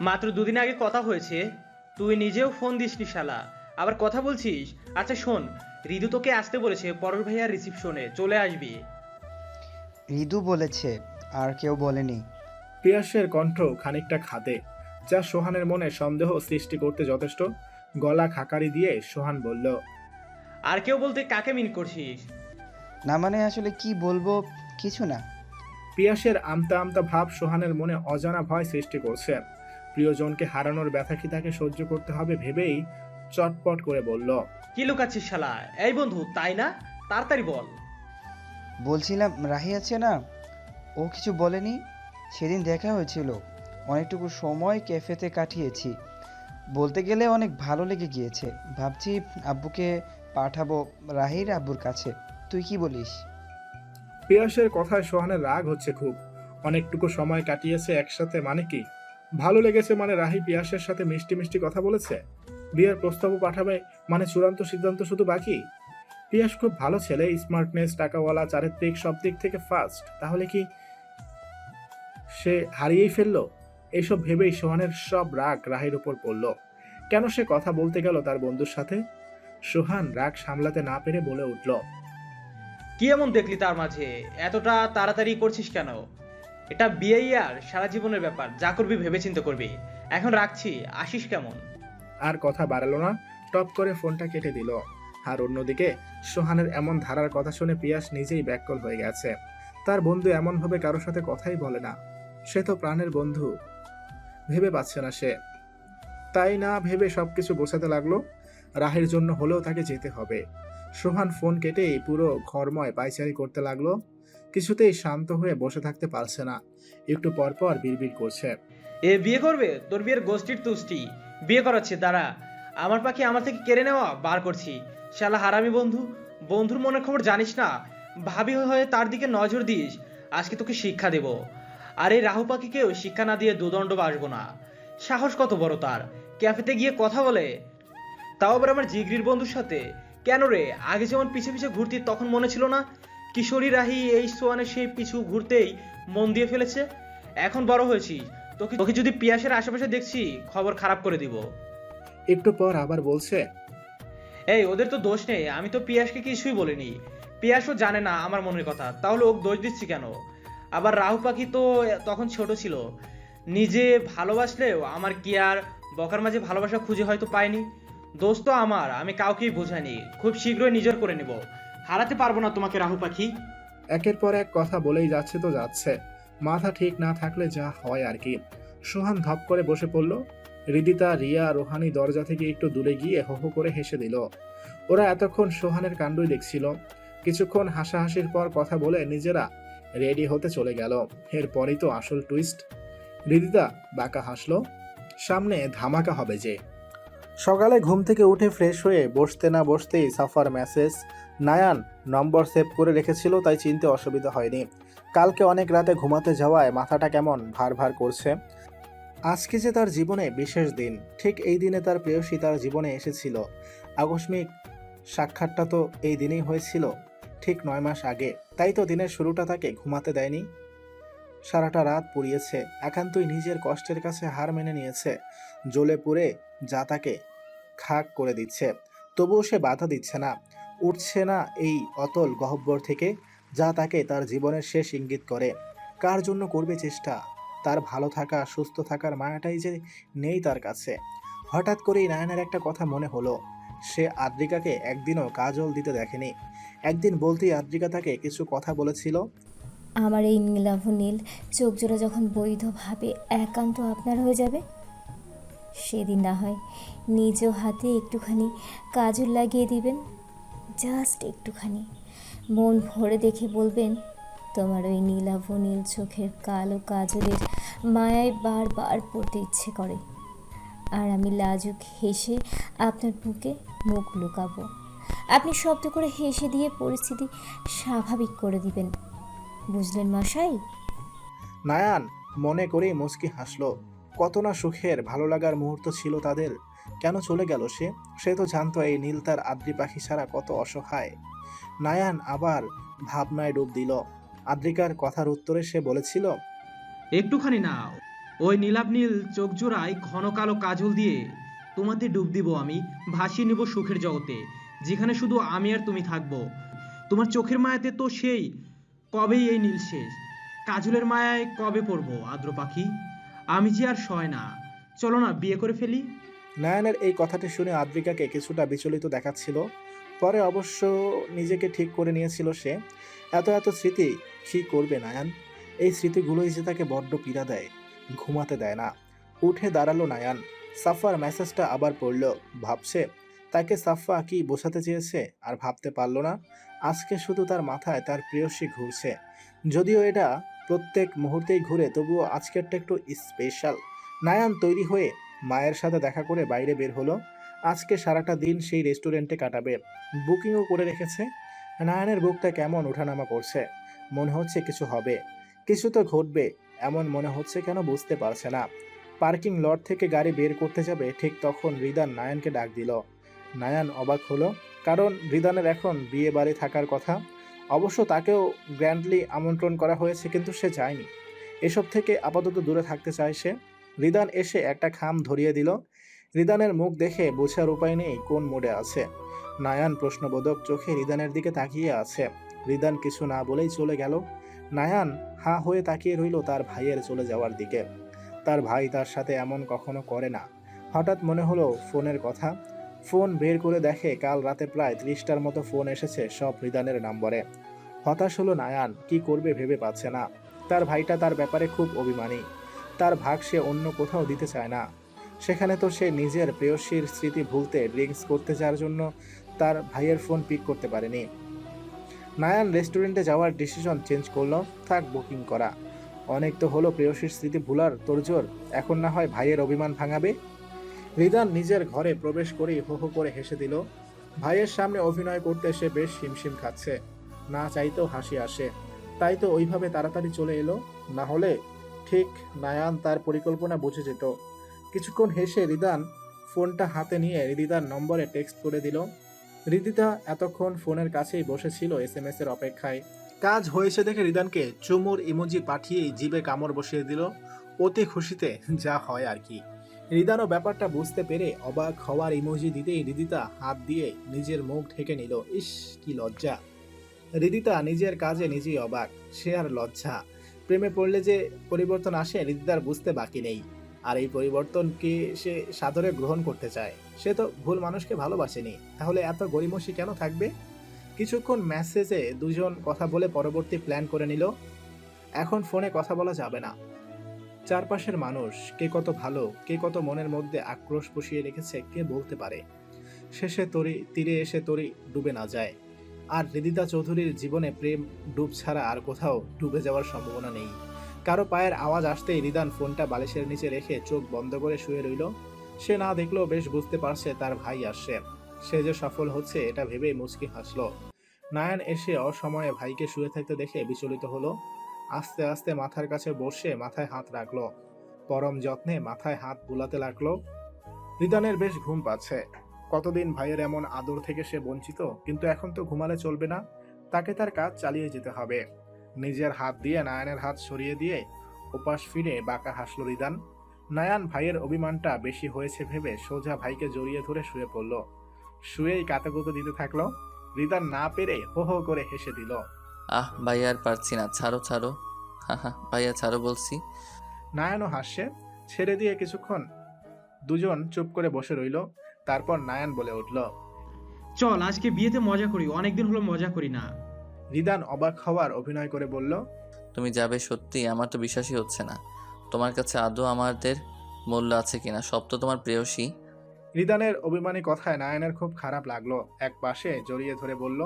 মাত্র 2 দিন আগে কথা হয়েছে, তুই নিজেও ফোন দিসনি শালা, আবার কথা বলছিস। আচ্ছা শোন, রিদু তোকে আসতে বলেছে পরশ ভাইয়ার রিসিপশনে, চলে আসবি। রিদু বলেছে, আর কেউ বলেনি। পিয়াসের কণ্ঠ খানিকটা খাদে, যা সোহানের মনে সন্দেহ সৃষ্টি করতে যথেষ্ট। গলা খাকারি দিয়ে সোহান বলল, আর কেউ বলতে কাকে মিন করছিস? না মানে আসলে কি বলবো, কিছু না। পিয়াসের আমতা আমতা ভাব সোহানের মনে অজানা ভয় সৃষ্টি করছে। প্রিয়জনকে হারানোর ব্যথা কি তাকে সহ্য করতে হবে ভেবেই চটপট করে বলল, কি লুকাচ্ছিস শালা? এই বন্ধু, তাই না? তাড়াতাড়ি বল। বলছিলাম রাহি আছে না, ও কিছু বলেনি। সেদিন দেখা হয়েছিল, অনেকটুকু সময় ক্যাফেতে কাটিয়েছি। বলতে গেলে অনেক ভালো লেগে গিয়েছে। ভাবছি আব্বুকে পাঠাবো রাহির আব্বুর কাছে। তুই কি বলিস? পিয়াসের কথায় সোহানের রাগ হচ্ছে খুব। অনেকটুকু সময় কাটিয়েছে একসাথে মানে কি? ভালো লেগেছে মানে রাহি পিয়াসের সাথে মিষ্টি মিষ্টি কথা বলেছে? বিয়ের প্রস্তাবও পাঠাবে মানে চূড়ান্ত সিদ্ধান্ত শুধু বাকি? পিয়াস খুব ভালো ছেলে, স্মার্টনেস, টাকাওয়ালা, চারিত্রিক, সব দিক থেকে ফার্স্ট। তাহলে কি সে হারিয়েই ফেললো? এইসব ভেবেই সোহানের সব রাগ রাহির উপর পড়ল। কেন সে কথা বলতে গেল তার বন্ধুর সাথে? সোহান রাগ সামলাতে না পেরে বলে উঠল, কি এমন দেখলি তার মাঝে? এতটা তাড়াতাড়ি করছিস কেন? এটা বিয়ে আর সারা জীবনের ব্যাপার, যা করবি ভেবেচিন্তে করবি। এখন রাখছি, আসিস কেমন? আর কথা বাড়ালো না, টপ করে ফোনটা কেটে দিল। আর অন্যদিকে সোহানের এমন ধারার কথা শুনে পিয়াস নিজেই ব্যাককল হয়ে গেছে। তার বন্ধু এমনভাবে কারোর সাথে কথাই বলে না। সে তো প্রাণের বন্ধু, ভেবে পাচ্ছে না সে। তাই না ভেবে সবকিছু গোছাতে লাগলো। রাহের জন্য হলেও তাকে যেতে হবে। সোহান ফোন কেটেই পুরো ঘরময় পায়চারি করতে লাগলো। কিছুতেই শান্ত হয়ে বসে থাকতে পারছে না। একটু পর পর বিড়বিড় করছে, এ বিয়ে করবে? তোর বিয়ের গোষ্ঠীর তুষ্টি বিয়ে করাচ্ছে, দাঁড়া। আমার পাখি আমার থেকে কেড়ে নেওয়া বার করছি। শালা হারামি বন্ধু, বন্ধুর মনের খবর জানিস না, ভাবি হয়ে তার দিকে নজর দিস। আজকে তোকে শিক্ষা দেব। আর এই রাহু পাখিকেও শিক্ষা না দিয়ে দুদণ্ড বাসবো না। সাহস কত বড় তার, ক্যাফেতে গিয়ে কথা বলে, তাও আবার আমার জিগরির বন্ধুর সাথে। কেন রে, আগে যেমন পিছে পিছে ঘুরতি তখন মনে ছিল না? কিশোরী রাহি এই সোয়ানের সেই পিছু ঘুরতেই মন দিয়ে ফেলেছে। এখন বড় হয়েছিস, তোকে যদি পিয়াসের আশেপাশে দেখছি খবর খারাপ করে দিব। একটু পর আবার বলছে, এই ওদের তো দোষ নেই, আমি তো পিয়াসকে কিছুই বলিনি। পিয়াসও জানে না আমার মনের কথা, তাহলে ওকে দোষ দিচ্ছি কেন? আবার রাহু পাখি তো তখন ছোট ছিল, নিজে ভালোবাসলেও আমার কি আর বকার মাঝে ভালোবাসা খুঁজে হয়তো পাইনি। দোস্ত আমার, আমি কাউকেই বোঝাইনি, খুব শীঘ্রই নিজের করে নেব। হারাতে পারবো না তোমাকে রাহু পাখি। একের পর এক কথা বলেই যাচ্ছে তো যাচ্ছে, মাথা ঠিক না থাকলে যা হয় আর কি। সোহান ধপ করে বসে পড়ল। হৃদিতা, রিয়া, রোহানি দরজা থেকে একটু দূরে গিয়ে হো হো করে হেসে দিল। ওরা এতক্ষণ সোহানের কাণ্ডই দেখছিল। কিছুক্ষণ হাসাহাসির পর কথা বলে নিজেরা রেডি হতে চলে গেল। এরপরই তো আসল টুইস্ট। হৃদিতা বাঁকা হাসলো, সামনে ধামাকা হবে যে। সকালে ঘুম থেকে উঠে ফ্রেশ হয়ে বসতে না বসতেই সাফার মেসেজ। নায়ান নম্বর সেভ করে রেখেছিল, তাই চিনতে অসুবিধা হয়নি। কালকে অনেক রাতে ঘুমাতে যাওয়ায় মাথাটা কেমন ভার ভার করছে। আজকে যে তার জীবনে বিশেষ দিন, ঠিক এই দিনে তার প্রেয়সী তার জীবনে এসেছিল। আকস্মিক সাক্ষাৎটা তো এই দিনেই হয়েছিল, ঠিক 9 মাস আগে। তাই তো দিনের শুরুটা তাকে ঘুমাতে দেয়নি, সারাটা রাত পুড়িয়েছে। একান্তই নিজের কষ্টের কাছে হার মেনে নিয়েছে। জ্বলে পুড়ে যা তাকে খাক করে দিচ্ছে, তবুও সে বাধা দিচ্ছে না, উঠছে না এই অতল গহ্বর থেকে, যা তাকে তার জীবনের শেষ ইঙ্গিত করে। কার জন্য করবে চেষ্টা? তার ভালো থাকা, সুস্থ থাকার মায়াটাই যে নেই তার কাছে। হঠাৎ করেই নায়নের একটা কথা মনে হলো। সে আদ্রিকাকে একদিনও কাজল দিতে দেখেনি। একদিন বলতেই আদ্রিকা তাকে কিছু কথা বলেছিল। আমার এই নীলাভ নীল চোখজোড়া যখন বৈধভাবে একান্ত আপনার হয়ে যাবে, সেদিন না হয় নিজ হাতে একটুখানি কাজল লাগিয়ে দিবেন, জাস্ট একটুখানি। মন ভরে দেখে বলবেন, তোমার ওই নীলাভ নীল চোখের কালো কাজলের মায়ায় বারবার পড়তে ইচ্ছে করে। আর আমি লাজুক হেসে আপনার বুকে মুখ লুকাবো। আপনি শব্দ করে হেসে দিয়ে পরিস্থিতি স্বাভাবিক করে দিবেন। বুঝলেন মশাই? নায়ান মনে করেই মুচকি হাসলো। কত না সুখের ভালো লাগার মুহূর্ত ছিল তাদের। কেন চলে গেল সে? সে তো জানতো এই নীল তার আদ্রি পাখি ছাড়া কত অসহায়। নায়ান আবার ভাবনায় ডুব দিল। আদ্রিকার কথার উত্তরে সে বলেছিল, একটুখানি না, ওই নীলাভ নীল চোখ জোড়ায় ঘন কালো কাজল দিয়ে তোমাতে ডুব দিব আমি, ভাসিয়ে নিব সুখের জগতে, যেখানে শুধু আমি আর তুমি থাকবো। তোমার চোখের মায়াতে তো সেই কবেই এই নীল শেষ, কাজলের মায়ায় কবে পড়বো আদ্র পাখি। আমি যে আর সয় না, চলো না বিয়ে করে ফেলি। নায়ানের এই কথাটি শুনে আদ্রিকাকে কিছুটা বিচলিত দেখাচ্ছিল। পরে অবশ্য নিজেকে ঠিক করে নিয়েছিল সে। এত এত স্মৃতি কী করবে নায়ান? এই স্মৃতিগুলোই যে তাকে বড্ড পীড়া দেয়, ঘুমাতে দেয় না। উঠে দাঁড়ালো নায়ান। সাফার মেসেজটা আবার পড়ল। ভাবছে তাকে সাফা কি বোঝাতে চেয়েছে, আর ভাবতে পারল না। আজকে শুধু তার মাথায় তার প্রেয়সী ঘুরছে। যদিও এটা প্রত্যেক মুহূর্তেই ঘুরে, তবুও আজকেরটা একটু স্পেশাল। নায়ান তৈরি হয়ে মায়ের সাথে দেখা করে বাইরে বের হলো। আজকে সারাটা দিন সেই রেস্টুরেন্টে কাটাবে, বুকিংও করে রেখেছে। নায়ানের বুকটা কেমন ওঠানামা করছে। মনে হচ্ছে কিছু হবে, কিছু তো ঘটবে, এমন মনে হচ্ছে কেন বুঝতে পারছে না। পার্কিং লট থেকে গাড়ি বের করতে যাবে, ঠিক তখন রিদান নায়ানকে ডাক দিল। নায়ান অবাক হলো, কারণ রিদানের এখন বিয়ে বাড়ি থাকার কথা। অবশ্য তাকেও গ্র্যান্ডলি আমন্ত্রণ করা হয়েছে, কিন্তু সে যায়নি। এসব থেকে আপাতত দূরে থাকতে চায় সে। রিদান এসে একটা খাম ধরিয়ে দিল। রিদানের মুখ দেখে বোঝার উপায় নেই কোন মোডে আছে। নায়ান প্রশ্নবোধক চোখে রিদানের দিকে তাকিয়ে আছে। রিদান কিছু না বলেই চলে গেল। নায়ান হাঁ হয়ে তাকিয়ে রইল তার ভাইয়ের চলে যাওয়ার দিকে। তার ভাই তার সাথে এমন কখনো করে না। হঠাৎ মনে হলো ফোনের কথা। ফোন বের করে দেখে কাল রাতে প্রায় 30টার মতো ফোন এসেছে, সব রিদানের নম্বরে। হতাশ হলো নায়ান, কি করবে ভেবে পাচ্ছে না। তার ভাইটা তার ব্যাপারে খুব অভিমানী। তার ভাগ সে অন্য কোথাও দিতে চায় না। সেখানে তো সে নিজের প্রেয়সীর স্মৃতি ভুলতে ড্রিঙ্কস করতে যাওয়ার জন্য তার ভাইয়ের ফোন পিক করতে পারেনি। নায়ান রেস্টুরেন্টে যাওয়ার ডিসিশন চেঞ্জ করলো। থাক বুকিং করা, অনেক তো হলো প্রেয়সীর স্মৃতি ভুলার তোড়জোড়, এখন না হয় ভাইয়ের অভিমান ভাঙাবে। রিদান নিজের ঘরে প্রবেশ করেই হো হো করে হেসে দিল। ভাইয়ের সামনে অভিনয় করতে সে বেশ হিমশিম খাচ্ছে। না চাইতেও হাসি আসে। তাই তো ওইভাবে তাড়াতাড়ি চলে এলো, না হলে ঠিক নায়ান তার পরিকল্পনা বুঝে যেত। কিছুক্ষণ হেসে রিদান ফোনটা হাতে নিয়ে রিদিতার নম্বরে টেক্সট করে দিল। রিদিতা এতক্ষণ ফোনের কাছেই বসেছিল SMS এর অপেক্ষায়। কাজ হয়েছে দেখে রিদানকে চুমুর ইমোজি পাঠিয়েই জিভে কামড় বসিয়ে দিল, অতি খুশিতে যা হয় আর কি। রিদানও ব্যাপারটা বুঝতে পেরে অবাক হওয়ার ইমোজি দিতেই রিদিতা হাত দিয়ে নিজের মুখ ঢেকে নিল। ইস, কি লজ্জা! রিদিতা নিজের কাজে নিজেই অবাক, সে আর লজ্জা প্রেমে পড়লে যে পরিবর্তন আসে হৃদিতার বুঝতে বাকি নেই। আর এই পরিবর্তন কি সে সাদরে গ্রহণ করতে চায়? সে তো ভুল মানুষকে ভালোবাসেনি, তাহলে এত গড়িমসি কেন থাকবে? কিছুক্ষণ মেসেজে দুজন কথা বলে পরবর্তী প্ল্যান করে নিল। এখন ফোনে কথা বলা যাবে না। চারপাশের মানুষ কে কত ভালো, কে কত মনের মধ্যে আক্রোশ পুষিয়ে রেখেছে কে বলতে পারে। শেষে তীরে এসে তরি ডুবে না যায়। আর হৃদিতা চৌধুরীর জীবনে প্রেম ডুব ছাড়া আর কোথাও ডুবে যাওয়ার সম্ভাবনা নেই। কারো পায়ের আওয়াজ আসতেই রিদান ফোনটা বালিশের নিচে রেখে চোখ বন্ধ করে শুয়ে রইল। সে না দেখলেও বেশ বুঝতে পারছে তার ভাই আসছে। সে যে সফল হচ্ছে এটা ভেবেই মুচকি হাসল। নায়ান এসে অসময়ে ভাইকে শুয়ে থাকতে দেখে বিচলিত হলো। আস্তে আস্তে মাথার কাছে বসে মাথায় হাত রাখলো। পরম যত্নে মাথায় হাত বুলাতে লাগলো। রিদানের বেশ ঘুম পাচ্ছে। কতদিন ভাইয়ের এমন আদর থেকে সে বঞ্চিত, কিন্তু এখন তো ঘুমালে চলবে না, তাকে তার কাজ চালিয়ে যেতে হবে। নিজের হাত দিয়ে নায়ানের হাত সরিয়ে দিয়ে ওপাশ ফিরে বাঁকা হাসল রিদান। নায়ান ভাইয়ের অভিমানটা বেশি হয়েছে ভেবে সোজা ভাইকে জড়িয়ে ধরে শুয়ে পড়ল। শুয়েই কাতাকুতো দিতে থাকলো। রিদান না পেরে হো হো করে হেসে দিল। আহ ভাইয়া আর পারছি না, ছাড়ো ছাড়ো, হা ভাইয়া ছাড়ো বলছি। নায়ানও হাসছে। ছেড়ে দিয়ে কিছুক্ষণ দুজন চুপ করে বসে রইল। তারপর নায়ান বলে উঠল, চল আজকে বিয়েতে মজা করি, অনেকদিন হলো মজা করি না। রিদান অবাক হওয়ার অভিনয় করে বলল, তুমি যাবে সত্যি? আমার তো বিশ্বাসই হচ্ছে না। তোমার কাছে আদৌ আমাদের মূল্য আছে কিনা? সব তো তোমার প্রেয়সী। রিদানের অভিমানী কথায় নায়ানের খুব খারাপ লাগলো। এক পাশে জড়িয়ে ধরে বলল,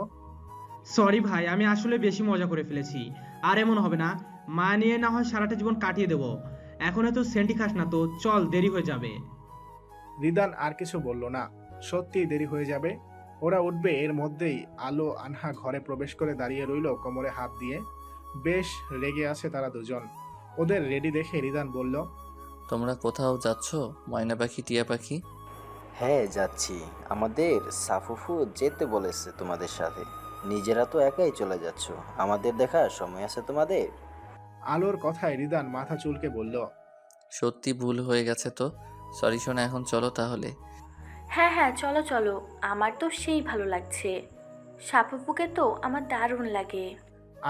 সরি ভাই, আমি আসলে বেশি মজা করে ফেলেছি। আর এমন হবে না, মা নিয়ে না হয় সারাটা জীবন কাটিয়ে দেবো। এখন এত সেন্টি খাস না তো, চল দেরি হয়ে যাবে। রিদান আর কিছু বলল না। সত্যি দেরি হয়ে যাবে, ওরা উঠবে এর মধ্যেই আলো আনহা ঘরে প্রবেশ করে দাঁড়িয়ে রইল কোমরে হাত দিয়ে। বেশ রেগে আছে তারা দুজন। ওদের রেডি দেখে রিদান বলল, তোমরা কোথাও যাচ্ছ? ময়না পাখি, টিয়া পাখি? হ্যাঁ যাচ্ছি, আমাদের সাফুফু যেতে বলেছে তোমাদের সাথে। নিজেরা তো একাই চলে যাচ্ছ, আমাদের দেখার সময় আছে তোমাদের? আলোর কথায় রিদান মাথা চুলকে বলল, সত্যি ভুল হয়ে গেছে তো। সরি শোনা, এখন চলো তাহলে। হ্যাঁ হ্যাঁ চলো চলো, আমার তো সেই ভালো লাগছে। সাপুপুকে তো আমার দারুণ লাগে।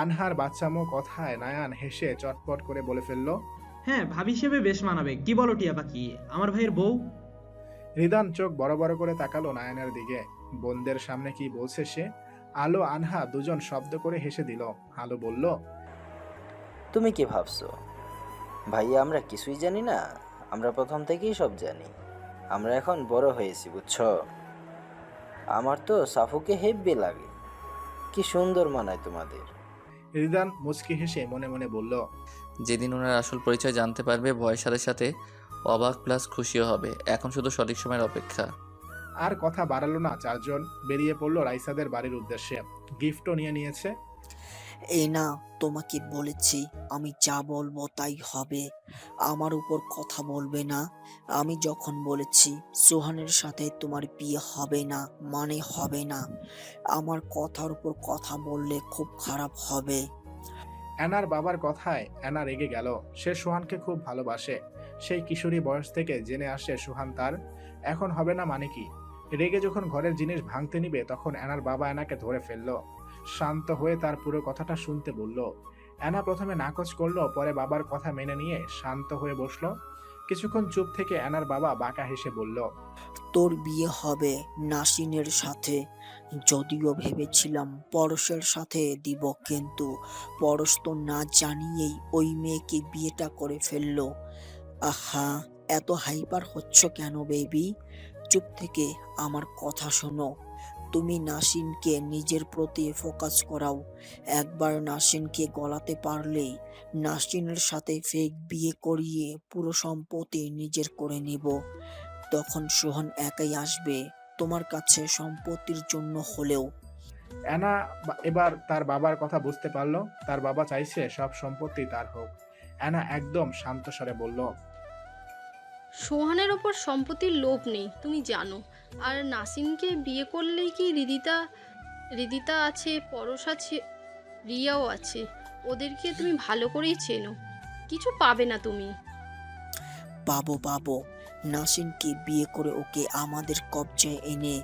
আনহার বাচ্চামো কথায় নায়ান হেসে চটপট করে বলে ফেলল, হ্যাঁ ভাবি হিসেবে বেশ মানাবে। কি বলো টিয়া পাখি, আমার ভাইয়ের বউ? রিদান চোখ বড় বড় করে তাকালো নায়ানের দিকে। বোনদের সামনে কি বলছে সে? আলো আনহা দুজন শব্দ করে হেসে দিল। আলো বলল, তুমি কি ভাবছো ভাইয়া আমরা কিছুই জানি না? আমরা প্রথম থেকেই সব জানি। আমরা এখন বড় হয়েছি, বুঝছো? আমার তো সাফুকে হেব্বি লাগে, কি সুন্দর মানায় তোমাদের। রিদান মুচকি হেসে মনে মনে বলল, যেদিন ওনার আসল পরিচয় জানতে পারবে, ভয়ের সাথে সাথে অবাক প্লাস খুশিও হবে। এখন শুধু সঠিক সময়ের অপেক্ষা। আর কথা বাড়ালো না। চারজন বেরিয়ে পড়লো রাইসাদের বাড়ির উদ্দেশ্যে। গিফটও নিয়ে নিয়েছে। এই না, তোমাকে বলেছি আমি যা বলবো তাই হবে, আমার উপর কথা বলবে না। আমি যখন বলেছি সোহানের সাথে তোমার বিয়ে হবে না মানে হবে না। আমার কথার উপর কথা বললে খুব খারাপ হবে। অ্যানার বাবার কথায় অ্যানা রেগে গেল। সে সোহানকে খুব ভালোবাসে। সেই কিশোরী বয়স থেকে জেনে আসে সোহান তার। এখন হবে না মানে কি? রেগে যখন ঘরের জিনিস ভাঙতে নিবে তখন অ্যানার বাবা অ্যানাকে ধরে ফেললো। শান্ত হয়ে তার পুরো কথাটা শুনতে বলল। অ্যানা প্রথমে নাকচ করলো, পরে বাবার কথা মেনে নিয়ে শান্ত হয়ে বসলো। কিছুক্ষণ চুপ থেকে অ্যানার বাবা বাঁকা হেসে বলল, তোর বিয়ে হবে নাসিনের সাথে। যদিও ভেবেছিলাম পরশের সাথে দিব, কিন্তু পরশ তো না জানিয়েই ওই মেয়েকে বিয়েটা করে ফেললো। আহা, এত হাইপার হচ্ছ কেন বেবি? চুপ থেকে আমার কথা শোনো। তুমি নাসিনকে নিজের প্রতি ফোকাস করাও। একবার নাসিনকে গলাতে পারলেই নাসিনের সাথে ফেক বিয়ে করিয়ে পুরো সম্পত্তি নিজের করে নিব। তখন সোহান একাই আসবে তোমার কাছে সম্পত্তির জন্য হলেও। অ্যানা এবার তার বাবার কথা বুঝতে পারলো। তার বাবা চাইছে সব সম্পত্তি তার হোক। অ্যানা একদম শান্ত স্বরে বলল, সোহানের ওপর সম্পত্তির লোভ নেই, তুমি জানো। আর নাসিনকে বিয়ে করলেই কি রিদিতা আছে, পরশ আছে, রিয়াও আছে। ওদেরকে তুমি ভালো করেই চেনো, কিছু পাবে না তুমি। পাবো। নাসিনকে বিয়ে করে ওকে আমাদের কবজায় এনে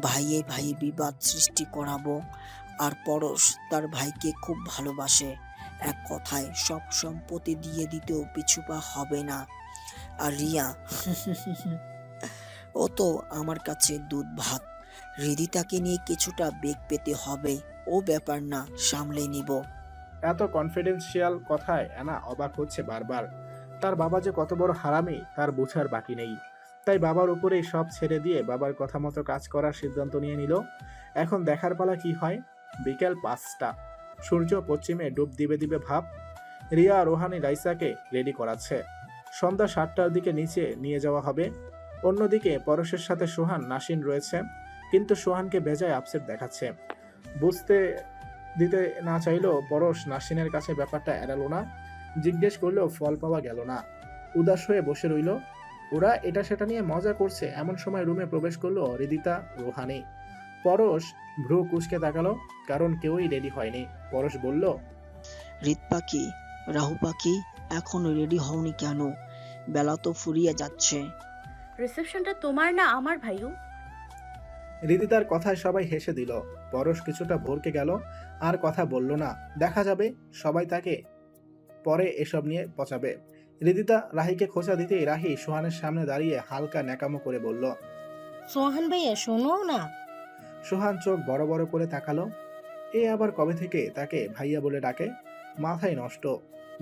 ভাইয়ে ভাইয়ে বিবাদ সৃষ্টি করাবো। আর পরশ তার ভাইকে খুব ভালোবাসে। এক কথায় সব সম্পত্তি দিয়ে দিতেও পিছুপা হবে না। আর রিয়া ও তো আমার কাছে দুধ ভাত। হৃদিতাকে নিয়ে কিছুটা বেগ পেতে হবে, ও ব্যাপার না, সামলে নিব। এত কনফিডেন্সিয়াল কথায় অ্যানা অবাক হচ্ছে বারবার। তার বাবা যে কত বড় হারামি তার বোঝার বাকি নেই। তাই বাবার উপরেই সব ছেড়ে দিয়ে বাবার কথা মতো কাজ করার সিদ্ধান্ত নিয়ে নিল। এখন দেখার পালা কি হয়। বিকেল 5টা, সূর্য পশ্চিমে ডুব দিবে দিবে ভাব। রিয়া রোহানি রাইসাকে রেডি করাচ্ছে। সন্ধ্যা 7টার দিকে নিচে নিয়ে যাওয়া হবে। অন্যদিকে পরশের সাথে সোহান নাসিন রয়েছে, কিন্তু সোহানকে বেজায় আপসেট দেখাচ্ছে। বুঝতে দিতে না চাইলেও পরশ নাসিনের কাছে ব্যাপারটা এড়ালো না। জিজ্ঞেস করলেও ফল পাওয়া গেল না। উদাস হয়ে বসে রইল। ওরা এটা সেটা নিয়ে মজা করছে, এমন সময় রুমে প্রবেশ করলো রিদিতা, রোহানি। পরশ ভ্রু কুঁচকে তাকালো, কারণ কেউই রেডি হয়নি। পরশ বলল, হৃদ পাখি, রাহু পাখি, এখনো রেডি হওনি কেন? বেলা তো ফুরিয়ে যাচ্ছে। রিসেপশনটা তোমার না আমার ভাইউ? রিদিতার কথায় সবাই হেসে দিল। পরশ কিছুটা ভরকে গেল, আর কথা বলল না। দেখা যাবে, সবাই তাকে পরে এসব নিয়ে পচাবে। রিদিতা রাহিকে খোঁচা দিতেই রাহি সোহানের সামনে দাঁড়িয়ে হালকা ন্যাকামো করে বলল, সোহান ভাইয়া শোনো না। সোহান চোখ বড় বড় করে তাকালো। এ আবার কবে থেকে তাকে ভাইয়া বলে ডাকে? মাথায় নষ্ট।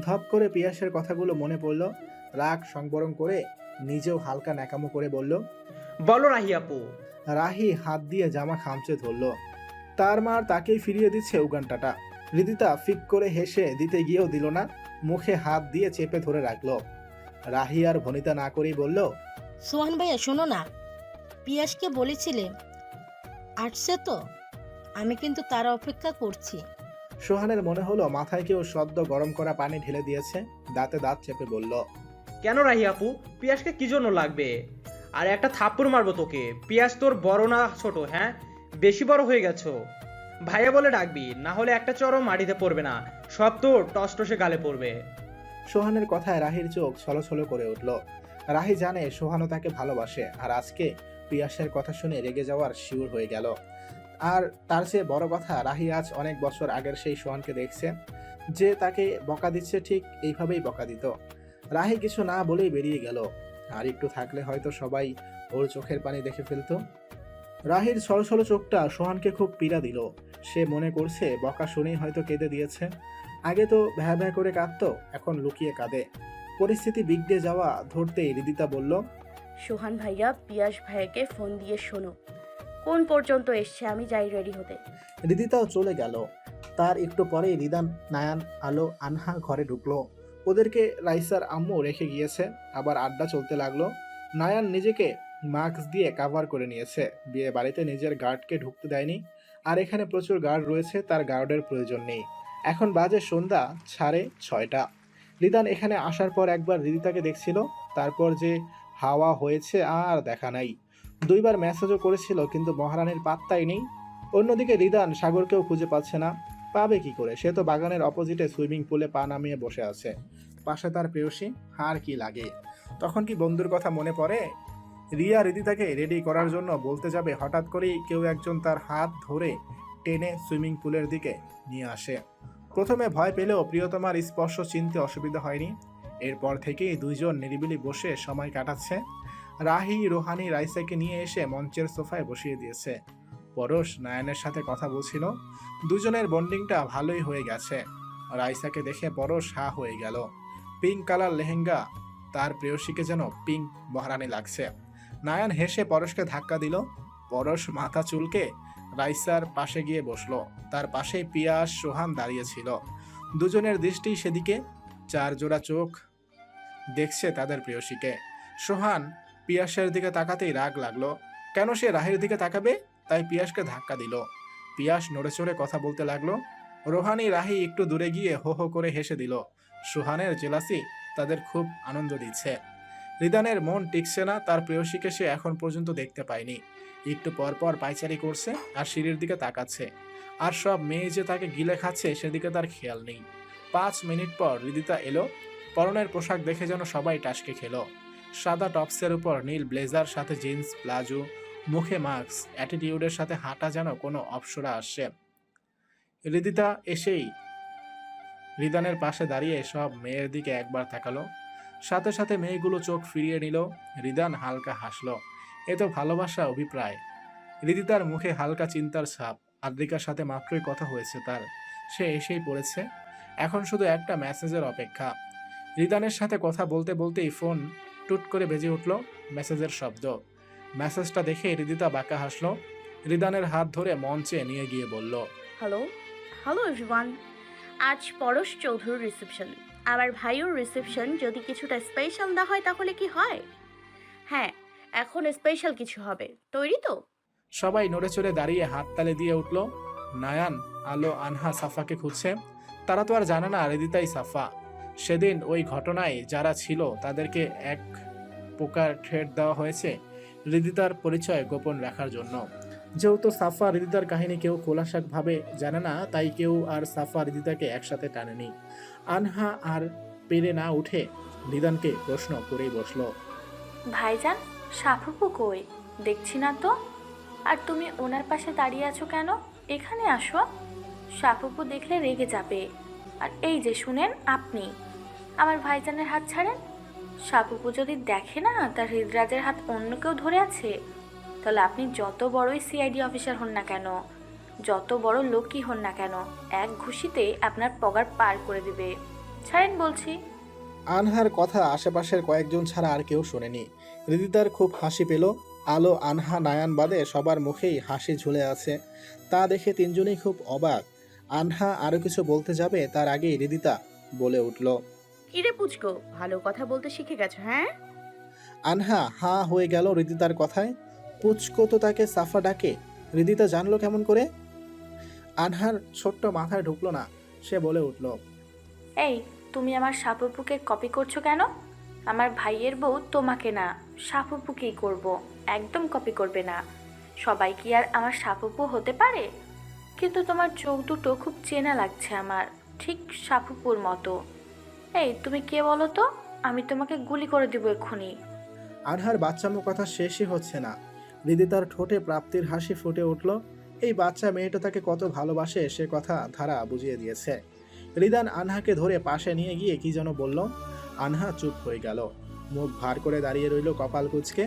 ধপ করে পিয়াসের কথাগুলো মনে পড়ল। রাগ সংবরণ করে নিজেও হালকা ন্যাকামো করে বলল, বলো রাহি আপু। রাহি হাত দিয়ে জামা খামচে ধরল। তার মার তাকেই ফিরিয়ে দিচ্ছে উগানটাটা। রিদিতা ফিক করে হেসে দিতে গিয়েও দিল না, মুখে হাত দিয়ে চেপে ধরে রাখলো। রাহি আর ভনিতা না করেই বলল, সোহান ভাইয়া শোনো না, পিয়াসকে বলেছিলে আসছে তো, আমি কিন্তু তার অপেক্ষা করছি। সোহানের মনে হলো মাথায় কেউ সদ্য গরম করা পানি ঢেলে দিয়েছে। দাঁতে দাঁত চেপে বলল, কেন রাহি আপু, পিয়াসকে কি জন্য লাগবে? আর একটা থাপ্পড় মারবো তোকে। পিয়াস তোর বড় না ছোট? হ্যাঁ, বেশি বড় হয়ে গেছো। ভাইয়া বলে ডাকবি, না হলে একটা চরও মাটিতে পড়বে না, সব তোর টসটসে গালে পড়বে। সোহানের কথায় রাহির চোখ ছলছল করে উঠল। রাহি জানে সোহানও তাকে ভালোবাসে, আর আজকে পিয়াসের কথা শুনে রেগে যাওয়ার শিউর হয়ে গেল। আর তার চেয়ে বড় কথা, রাহি আজ অনেক বছর আগের সেই সোহানকে দেখছে, যে তাকে বকা দিচ্ছে ঠিক এইভাবেই বকা দিত। রাহি কিছু না বলেই বেরিয়ে গেল। আর একটু থাকলে হয়তো সবাই ওর চোখের পানি দেখে ফেলতো। রাহির ছলছল চোখটা সোহানকে খুব পীড়া দিল। সে মনে করছে বকা শুনেই হয়তো কেঁদে দিয়েছে। আগে তো ভ্যা ভ্যা করে কাঁদতো, এখন লুকিয়ে কাঁদে। পরিস্থিতি বিগড়ে যাওয়া ধরতেই রিদিতা বলল, সোহান ভাইয়া পিয়াস ভাইয়াকে ফোন দিয়ে শোনো কোন পর্যন্ত এসছে, আমি যাই রেডি হতে। রিদিতাও চলে গেল। তার একটু পরেই রিদান, নায়ান, আলো, আনহা ঘরে ঢুকলো। ওদেরকে রাইসার আম্মু রেখে গিয়েছে। আবার আড্ডা চলতে লাগলো। নায়ান নিজেকে মাস্ক দিয়ে কাভার করে নিয়েছে। বিয়ে বাড়িতে নিজের গার্ডকে ঢুকতে দেয়নি, আর এখানে প্রচুর গার্ড রয়েছে, তার গার্ডের প্রয়োজন নেই। এখন বাজে সন্ধ্যা 6:30। রিদান এখানে আসার পর একবার রিদিতাকে দেখছিল, তারপর যে হাওয়া হয়েছে আর দেখা নাই। 2বার মেসেজও করেছিল, কিন্তু মহারানীর পাত্তাই নেই। অন্যদিকে রিদান সাগরকেও খুঁজে পাচ্ছে না। পাবে কি করে? সে তো বাগানের অপোজিটে সুইমিং পুলে পা নামিয়ে বসে আছে, পাশে তার প্রেয়সী। আর কি লাগে? তখন কি বন্ধুর কথা মনে পড়ে? রিয়া রিদিতাকে রেডি করার জন্য বলতে যাবে, হঠাৎ করেই কেউ একজন তার হাত ধরে টেনে সুইমিং পুলের দিকে নিয়ে আসে। প্রথমে ভয় পেলেও প্রিয়তমার স্পর্শ চিনতে অসুবিধা হয়নি। এরপর থেকেই দুইজন নিরিবিলি বসে সময় কাটাচ্ছে। রাহি রোহানি রাইসাকে নিয়ে এসে মঞ্চের সোফায় বসিয়ে দিয়েছে। পরশ নায়ানের সাথে কথা বলছিল। দুজনের বন্ডিংটা ভালোই হয়ে গেছে। রাইসাকে দেখে পরশ হা হয়ে গেল। পিঙ্ক কালার লেহেঙ্গা, তার প্রেয়সীকে যেন পিঙ্ক মহারানী লাগছে। নায়ান হেসে পরশকে ধাক্কা দিল। পরশ মাথা চুলকে রাইসার পাশে গিয়ে বসলো। তার পাশেই পিয়াস, সোহান দাঁড়িয়েছিল। দুজনের দৃষ্টি সেদিকে। 4 জোড়া চোখ দেখছে তাদের প্রেয়সীকে। সোহান পিয়াসের দিকে তাকাতেই রাগ লাগলো। কেন সে রাহির দিকে তাকাবে? তাই পিয়াসকে ধাক্কা দিল। পিয়াস নড়ে চড়ে কথা বলতে লাগলো। রোহানি রাহি একটু দূরে গিয়ে হো হো করে হেসে দিল। সোহানের জেলাসি তাদের খুব আনন্দ দিচ্ছে। রিদানের মন টিকছে না, তার প্রেয়সীকে সে এখন পর্যন্ত দেখতে পায়নি। একটু পর পর পায়চারি করছে আর সিঁড়ির দিকে তাকাচ্ছে। আর সব মেয়ে যে তাকে গিলে খাচ্ছে সেদিকে তার খেয়াল নেই। 5 মিনিট পর রিদিতা এলো। পরনের পোশাক দেখে যেন সবাই টাসকে খেলো। সাদা টপসের উপর নীল ব্লেজার, সাথে জিন্স, প্লাজো, মুখে মাস্ক, অ্যাটিটিউডের সাথে হাঁটা যেন কোনো অপসরা আসছে। রিদিতা এসেই রিদানের পাশে দাঁড়িয়ে সব মেয়ের দিকে একবার তাকালো। সাথে সাথে মেয়েগুলো চোখ ফিরিয়ে নিল। রিদান হালকা হাসলো। এ তো ভালোবাসা অভিপ্রায়। রিদিতার মুখে হালকা চিন্তার ছাপ। আদ্রিকার সাথে মাত্রই কথা হয়েছে তার, সে এসেই পড়েছে। এখন শুধু একটা মেসেজের অপেক্ষা। রিদানের সাথে কথা বলতে বলতেই ফোন টুট করে বেজে উঠল। মেসেজের শব্দ। মেসেজটা দেখে রিদিতা বাঁকা হাসলো। রিদানের হাত ধরে মঞ্চে নিয়ে গিয়ে বলল, হ্যালো হ্যালো এভরিওয়ান, আজ পরশ চৌধুরীর রিসেপশন। আমার ভাইয়ের রিসেপশন। যদি কিছুটা স্পেশাল না হয় তাহলে কি হয়? হ্যাঁ, এখন স্পেশাল কিছু হবে। তৈরি তো? সবাই নড়ে চড়ে দাঁড়িয়ে হাততালি দিয়ে উঠল। নায়ান, আলো, আনহা সাফাকে খুঁজছে। তারা তো আর জানে না রিদিতাই সাফা। সেদিন ওই ঘটনায় যারা ছিল তাদেরকে এক প্রকার থ্রেট দেওয়া হয়েছে রিদিতার পরিচয় গোপন রাখার জন্য। যেহেতু সাফা রিদিতার কাহিনী কেউ খোলাসাভাবে জানে না, তাই কেউ আর সাফা রিদিতাকে একসাথে টানেনি। আনহা আর পেরে না উঠে রিদানকে প্রশ্ন করেই বসলো, ভাইজান, সাফুপু কই? দেখছি না তো। আর তুমি ওনার পাশে দাঁড়িয়ে আছো কেন? এখানে আসো, সাফুপু দেখলে রেগে যাবে। আর এই যে শুনেন, আপনি আমার ভাইজানের হাত ছাড়েন। সাফুপু যদি দেখে না তার হৃদরাজের হাত অন্য কেউ ধরে আছে, তাহলে আপনি যত বড়ই সিআইডি অফিসার হন না কেন, যত বড় লোকই হন না কেন, এক ঘুষিতে আপনার পগার পার করে দেবে। ছাড়েন বলছি। আনহার কথা আশেপাশের কয়েকজন ছাড়া আর কেউ শোনেনি। রিদিতার খুব হাসি পেল। আলো, আনহা, নায়ান বাদে সবার মুখেই হাসি ঝুলে আছে। তা দেখে তিনজনেই খুব অবাক। আনহা আরো কিছু বলতে যাবে তার আগেই রিদিতা বলে উঠল, কিরে পুচকো, ভালো কথা বলতে শিখে গেছো? হ্যাঁ। আনহা হা হয়ে গেল রিদিতার কথায়। পুচকো তো তাকে সাফা ডাকে, রিদিতা জানলো কেমন করে? আনহার ছোট্ট মাথায় ঢুকলো না। সে বলে উঠল, এই, তুমি আমার সাপুপুকে কপি করছো কেন? আমার ভাইয়ের বউ তোমাকে না, সাপুপুকেই করব। একদম কপি করবে না। সবাই কি আর আমার সাপুপু হতে পারে? কিন্তু তোমার চোখ দুটো খুব চেনা লাগছে আমার, ঠিক সাপুপুর মতো। এই, তুমি কে বলো তো? আমি তোমাকে গুলি করে দিব এক্ষুনি। আনহার বাচ্চামো কথা শেষই হচ্ছে না। রিদিতার ঠোঁটে প্রাপ্তির হাসি ফুটে উঠল। এই বাচ্চা মেয়েটা তাকে কত ভালোবাসে সে কথা ধারা বুঝিয়ে দিয়েছে। রিদান আনহাকে ধরে পাশে নিয়ে গিয়ে কি যেন বলল। আনহা চুপ হয়ে গেল, মুখ ভার করে দাঁড়িয়ে রইল কপাল কুঁচকে।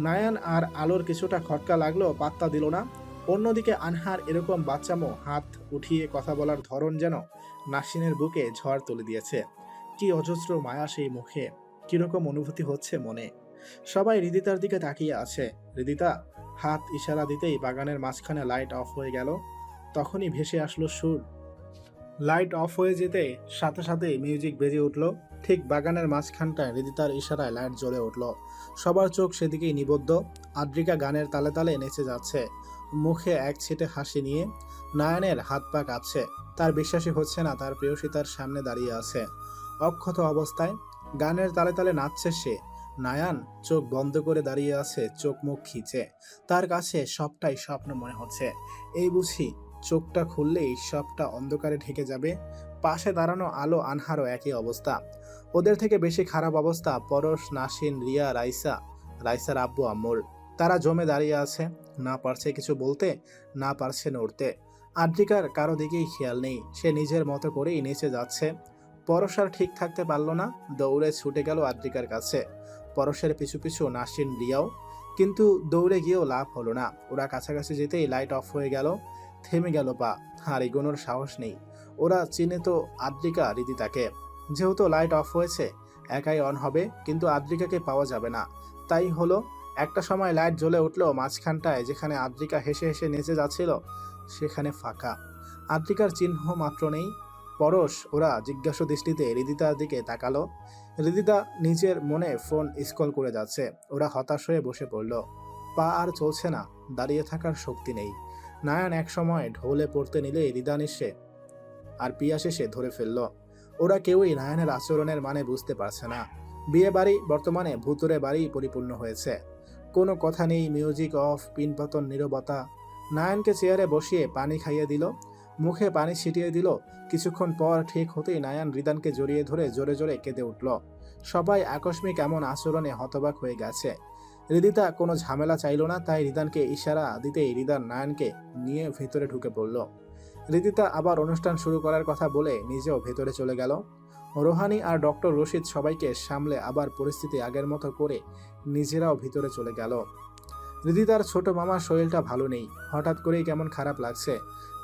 নায়ান আর আলোর কিছুটা খটকা লাগলো, পাত্তা দিল না। অন্যদিকে আনহার এরকম বাচ্চামো হাত উঠিয়ে কথা বলার ধরন যেন নাসিনের বুকে ঝড় তুলে দিয়েছে। কি অজস্র মায়া সেই মুখে, কিরকম অনুভূতি হচ্ছে মনে। সবাই রিদিতার দিকে তাকিয়ে আছে। রিদিতা হাত ইশারা দিতেই বাগানের মাঝখানে লাইট অফ হয়ে গেল। তখনই ভেসে আসলো সুর। লাইট অফ হয়ে যেতে সাথে সাথে মিউজিক বেজে উঠল। ঠিক বাগানের মাঝখানটায় রিদিতার ইশারায় লাইট জ্বলে উঠল। সবার চোখ সেদিকেই নিবদ্ধ। আদ্রিকা গানের তালে তালে নেচে যাচ্ছে, মুখে এক ছিটে হাসি নিয়ে। নায়ানের হাত পা কাঁপছে, তার বিশ্বাসই হচ্ছে না তার প্রেয়সী তার সামনে দাঁড়িয়ে আছে। অক্ষত অবস্থায় গানের তালে তালে নাচছে সে। নায়ান চোখ বন্ধ করে দাঁড়িয়ে আছে, চোখ মুখ খিচে। তার কাছে সবটাই স্বপ্ন মনে হচ্ছে। এই বুঝি চোখটা খুললেই সবটা অন্ধকারে ঢেকে যাবে। পাশে দাঁড়ানো আলো, আনহারও একই অবস্থা। ওদের থেকে বেশি খারাপ অবস্থা পরশ, নাসিন, রিয়া, রাইসার আব্বু আম্মুর। তারা জমে দাঁড়িয়ে আছে, না পারছে কিছু বলতে, না পারছে নড়তে। আদ্রিকার কারো দিকেই খেয়াল নেই, সে নিজের মতো করেই নেচে যাচ্ছে। পরশ আর ঠিক থাকতে পারল না, দৌড়ে ছুটে গেল আদ্রিকার কাছে। পরশের পিছু পিছু নাসিন, রিয়াও। কিন্তু দৌড়ে গিয়েও লাভ হলো না। ওরা কাছাকাছি যেতেই লাইট অফ হয়ে গেল। থেমে গেল পা, আর এগোনোর সাহস নেই। ওরা চিনে তো আদ্রিকা রিদিতাকে। যেহেতু লাইট অফ হয়েছে, একাই অন হবে, কিন্তু আদ্রিকাকে পাওয়া যাবে না। তাই হলো, একটা সময় লাইট জ্বলে উঠলো মাঝখানটায়, যেখানে আদ্রিকা হেসে হেসে নেচে যাচ্ছিল সেখানে ফাঁকা। আদ্রিকার চিহ্ন মাত্র নেই। পরশ ওরা জিজ্ঞাসা দৃষ্টিতে রিদিতার দিকে তাকালো। রিদিতা নিজের মনে ফোন স্ক্রল করে যাচ্ছে। ওরা হতাশ হয়ে বসে পড়ল। পা আর চলছে না, দাঁড়িয়ে থাকার শক্তি নেই। নায়ান এক সময় ঢোলে পড়তে নিলে রিদান এসে আর পিয়াস এসে ধরে ফেলল। ওরা কেউই নায়ানের আচরণের মানে বুঝতে পারছে না। বিয়ে বাড়ি বর্তমানে ভুতুরে বাড়ি পরিপূর্ণ হয়েছে। কোনো কথা নেই, মিউজিক অফ, পিনপতন, নীরবতা। নায়ানকে চেয়ারে বসিয়ে পানি খাইয়ে দিল, মুখে পানি ছিটিয়ে দিল। কিছুক্ষণ পর ঠিক হতেই নায়ান রিদানকে জড়িয়ে ধরে জোরে জোরে কেঁদে উঠল। সবাই আকস্মিক এমন আচরণে হতবাক হয়ে গেছে। রিদিতা কোনো ঝামেলা চাইল না, তাই রিদানকে ইশারা দিতেই রিদান নায়ানকে নিয়ে ভেতরে ঢুকে পড়ল। রিদিতা আবার অনুষ্ঠান শুরু করার কথা বলে নিজেও ভেতরে চলে গেল। রোহানি আর ডক্টর রশিদ সবাইকে সামলে আবার পরিস্থিতি আগের মতো করে নিজেরাও ভিতরে চলে গেল। রিদিতার ছোট মামার শরীরটা ভালো নেই, হঠাৎ করেই কেমন খারাপ লাগছে,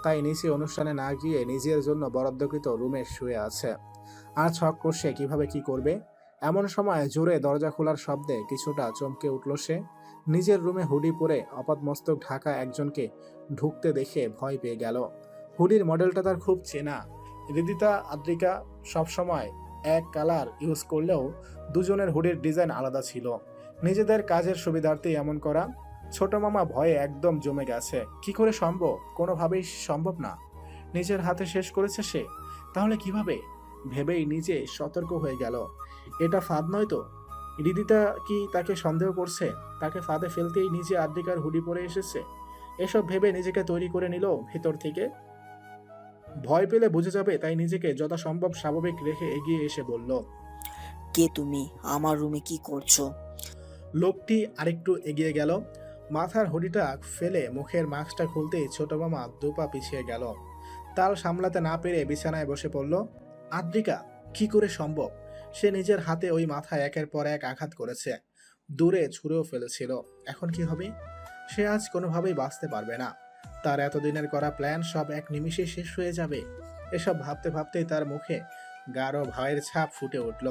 তাই নিচে অনুষ্ঠানে না গিয়ে নিজের জন্য বরাদ্দকৃত রুমে শুয়ে আছে। আর ছক করছে কিভাবে কি করবে। এমন সময় জোরে দরজা খোলার শব্দে কিছুটা চমকে উঠল সে। নিজের রুমে হুডি পরে আপাতমস্তক ঢাকা একজনকে ঢুকতে দেখে ভয় পেয়ে গেল। হুডির মডেলটা তার খুব চেনা। রিদিতা আদ্রিকা সবসময় এক কালার ইউজ করলেও দুজনের হুডির ডিজাইন আলাদা ছিল। নিজেদের কাজের সুবিধার্থে এমন করা। ছোট মামা ভয়ে একদম জমে গেছে। কি করে সম্ভব? কোনোভাবেই সম্ভব না। নিজের হাতে শেষ করেছে সে, তাহলে কিভাবে? ভেবেই নিজে সতর্ক হয়ে গেল। এটা ফাঁদ নয় তো? রিদিতা কি তাকে সন্দেহ করছে? তাকে ফাঁদে ফেলতেই নিজে আদ্রিকার হুডি পরে এসেছে। এসব ভেবে নিজেকে তৈরি করে নিল ভিতর থেকে। ভয় পেলে বুঝে যাবে, তাই নিজেকে যথাসম্ভব স্বাভাবিক রেখে এগিয়ে এসে বলল, কে তুমি? আমার রুমে কি করছো? লোকটি আরেকটু এগিয়ে গেল। মাথার হুডিটা ফেলে মুখের মাস্কটা খুলতেই ছোট মামা দুপা পিছিয়ে গেল। তাল সামলাতে না পেরে বিছানায় বসে পড়ল। আদ্রিকা, কি করে সম্ভব? সে নিজের হাতে ওই মাথায় একের পর এক আঘাত করেছে, দূরে ছুঁড়েও ফেলেছিল। এখন কি হবে? সে আজ কোনোভাবেই বাঁচতে পারবে না। তার এতদিনের করা প্ল্যান সব এক নিমিষে শেষ হয়ে যাবে। এসব ভাবতে ভাবতেই তার মুখে গাঢ় ভয়ের ছাপ ফুটে উঠল।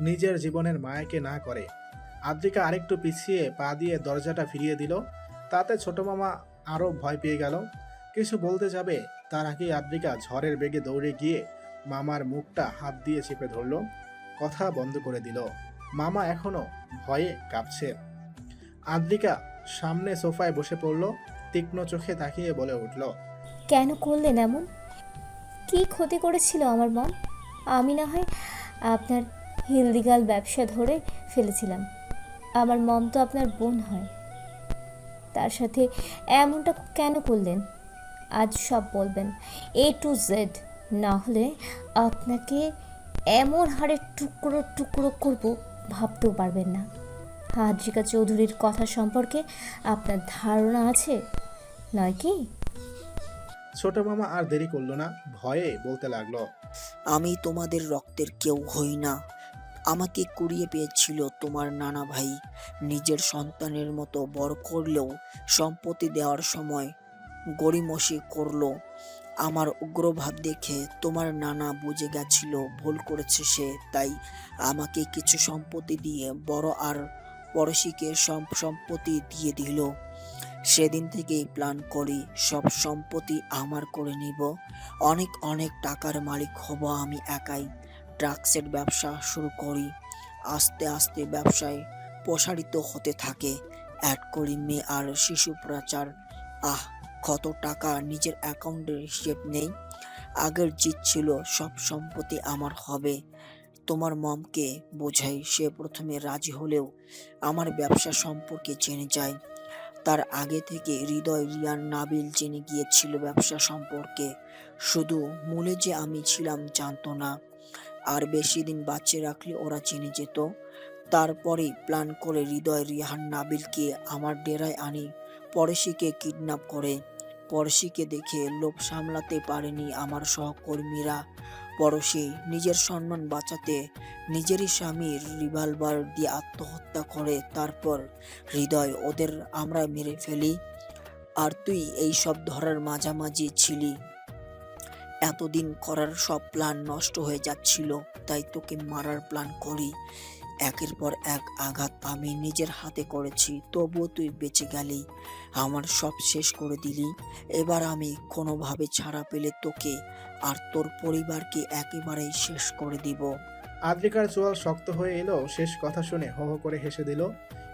নিজের জীবনের মায়াকে না করে আদ্রিকা আরেকটু পিছিয়ে পা দিয়ে দরজাটা ফিরিয়ে দিল। তাতে ছোট মামা আরো ভয় পেয়ে গেল। কিছু বলতে যাবে তার আগেই আদ্রিকা ঝড়ের বেগে দৌড়ে গিয়ে মামার মুখটা হাত দিয়ে চেপে ধরল। কথা বন্ধ করে দিল। মামা এখনো ভয়ে কাঁপছে। আদ্রিকা সামনে সোফায় বসে পড়ল। তীক্ষ্ণ চোখে তাকিয়ে বলে উঠল, কেন করলেন এমন? কি ক্ষতি করেছিল আমার মন? আমি না হয় আপনার হিলদিগাল ব্যবসা ধরে ফেলেছিলাম। আমার মম তো আপনার বোন হয়, তার সাথে এমনটা কেন করলেন? আজ সব বলবেন, A to Z, না হলে আপনাকে এমন হারে টুকরো টুকরো করব ভাবতেও পারবেন না। আদ্রিকা চৌধুরীর কথা সম্পর্কে আপনার ধারণা আছে নয় কি? ছোট মামা আর দেরি করলো না, ভয়ে বলতে লাগলো, আমি তোমাদের রক্তের কেউ হই না। আমাকে কুড়িয়ে পেয়েছিল তোমার নানা ভাই। নিজের সন্তানের মতো বড় করলেও সম্পত্তি দেওয়ার সময় গড়িমসি করলো। আমার উগ্রভাব দেখে তোমার নানা বুঝে গেছিল ভুল করেছে সে, তাই আমাকে কিছু সম্পত্তি দিয়ে বড় আর পড়শিকে সব সম্পত্তি দিয়ে দিল। সেদিন থেকেই প্ল্যান করি সব সম্পত্তি আমার করে নিব। অনেক অনেক টাকার মালিক হব আমি একাই। ড্রাগসের ব্যবসা শুরু করি। আস্তে আস্তে ব্যবসায় প্রসারিত হতে থাকে। অ্যাড করি মেয়ে আর শিশু পাচার। কত টাকা নিজের অ্যাকাউন্টের হিসেব নেই। আগের জিত ছিল সব সম্পত্তি আমার হবে। তোমার মমকে বোঝাই, সে প্রথমে রাজি হলেও আমার ব্যবসা সম্পর্কে জেনে যায়। তার আগে থেকে হৃদয় রিয়ান নাবিল জেনে গিয়েছিল ব্যবসা সম্পর্কে। শুধু মূলে যে আমি ছিলাম জানতো না। আর বেশি দিন বাঁচিয়ে রাখলে ওরা জেনে যেত। তারপরেই প্ল্যান করে হৃদয় রিহান নাবিলকে আমার ডেরায় আনি। পড়শিকে কিডন্যাপ করে। পড়শিকে দেখে লোভ সামলাতে পারেনি আমার সহকর্মীরা। পড়শি নিজের সম্মান বাঁচাতে নিজেরই স্বামীর রিভলভার দিয়ে আত্মহত্যা করে। তারপর হৃদয় ওদের আমরা মেরে ফেলি। আর তুই এই সব ধরার মাঝামাঝি ছিলি। এতদিন করার সব প্ল্যান নষ্ট হয়ে যাচ্ছিল, তাই তোকে মারার প্ল্যান করি। একের পর এক আঘাত আমি নিজের হাতে করেছি, তবুও তুই বেঁচে গেলি। আমার সব শেষ করে দিলি। এবার আমি কোনোভাবে ছাড়া পেলে তোকে আর তোর পরিবারকে একেবারেই শেষ করে দিব। আদ্রিকার চোয়াল শক্ত হয়ে এলো। শেষ কথা শুনে হো হো করে হেসে দিল।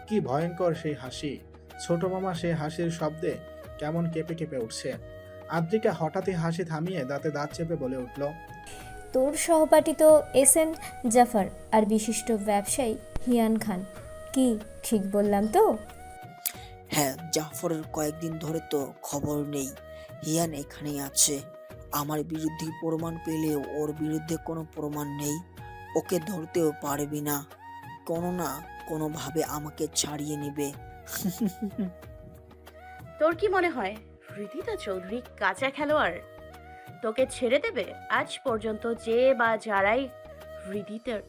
কি ভয়ঙ্কর সেই হাসি! ছোট মামা সেই হাসির শব্দে কেমন কেঁপে কেঁপে উঠছে। আদ্রিকা হঠাৎই হাসি থামিয়ে দাঁতে দাঁত চেপে বলে উঠল, তোর সহপাঠী তো SM জাফর আর বিশিষ্ট ব্যবসায়ী হিয়ান খান। কি ঠিক বললাম তো? হ্যাঁ, জাফরের কয়েকদিন ধরে তো খবর নেই। হিয়ান এখানেই আছে। আমার বিরুদ্ধে প্রমাণ পেলেও ওর বিরুদ্ধে কোনো প্রমাণ নেই। ওকে ধরতেও পারবি না। কোনো না কোনোভাবে আমাকে ছাড়িয়ে নেবে। তোর কি মনে হয় রিদিতা চৌধুরী কাঁচা খেলোয়াড়? তোকে ছেড়ে দেবে? আজ পর্যন্ত যে বা যারাই হৃদিতের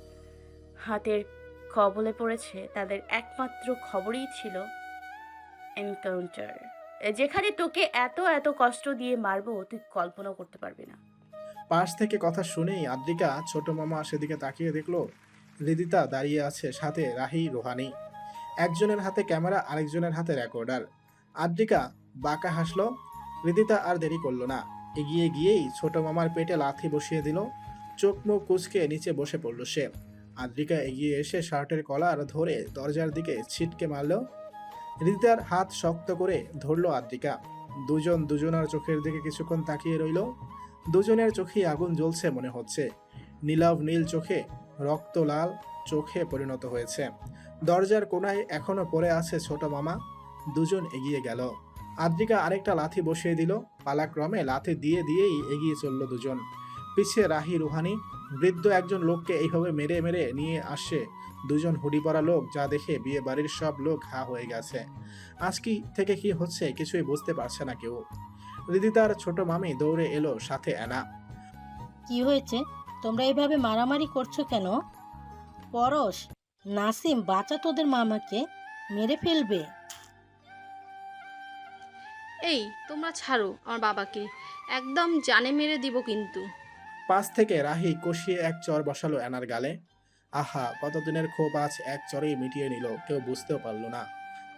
হাতের কবলে পড়েছে তাদের একমাত্র খবরই ছিল এনকাউন্টার, যেখানে তোকে এত এত কষ্ট দিয়ে মারবো তুই কল্পনাও করতে পারবি না। পাশ থেকে কথা শুনেই আদ্রিকা ছোট মামা সেদিকে তাকিয়ে দেখলো হৃদিতা দাঁড়িয়ে আছে, সাথে রাহি রোহানি। একজনের হাতে ক্যামেরা, আরেকজনের হাতে রেকর্ডার। আদ্রিকা বাঁকা হাসলো। হৃদিতা আর দেরি করলো না, এগিয়ে গিয়েই ছোট মামার পেটে লাথি বসিয়ে দিল। চোখ মুখ কুঁচকে নিচে বসে পড়ল সে। আদ্রিকা এগিয়ে এসে শার্টের কলার ধরে দরজার দিকে ছিটকে মারল। হৃদিতার হাত শক্ত করে ধরল আদ্রিকা। দুজন দুজনের চোখের দিকে কিছুক্ষণ তাকিয়ে রইল। দুজনের চোখেই আগুন জ্বলছে মনে হচ্ছে। নীলাভ নীল চোখে, রক্ত লাল চোখে পরিণত হয়েছে। দরজার কোণায় এখনো পড়ে আছে ছোট মামা। দুজন এগিয়ে গেল। আদ্রিকা আরেকটা লাথি বসিয়ে দিল। পালাক্রমে লাথি দিয়ে দিয়েই এগিয়ে চলল দুজন। পিছিয়ে রাহি রুহানি। বৃদ্ধ একজন লোককে এইভাবে মেরে মেরে নিয়ে আসছে দুজন হুডি পরা লোক, যা দেখে বিয়ে বাড়ির সব লোক হা হয়ে গেছে। আজ কি থেকে কি হচ্ছে কিছুই বুঝতে পারছে না কেউ। হৃদিতার ছোট মামি দৌড়ে এলো, সাথে অ্যানা। কি হয়েছে? তোমরা এইভাবে মারামারি করছো কেন? পরশ, নাসিম, বাঁচা তোদের মামাকে, মেরে ফেলবে। এই তোমরা ছাড়ো আমার বাবাকে, একদম জানে মেরে দিব কিন্তু। পাশ থেকে রাহি কষিয়ে এক চর বসালো অ্যানার গালে। আহা, কতদিনের ক্ষোভ আজ এক চরেই মিটিয়ে নিল। কেউ বুঝতেও পারলো না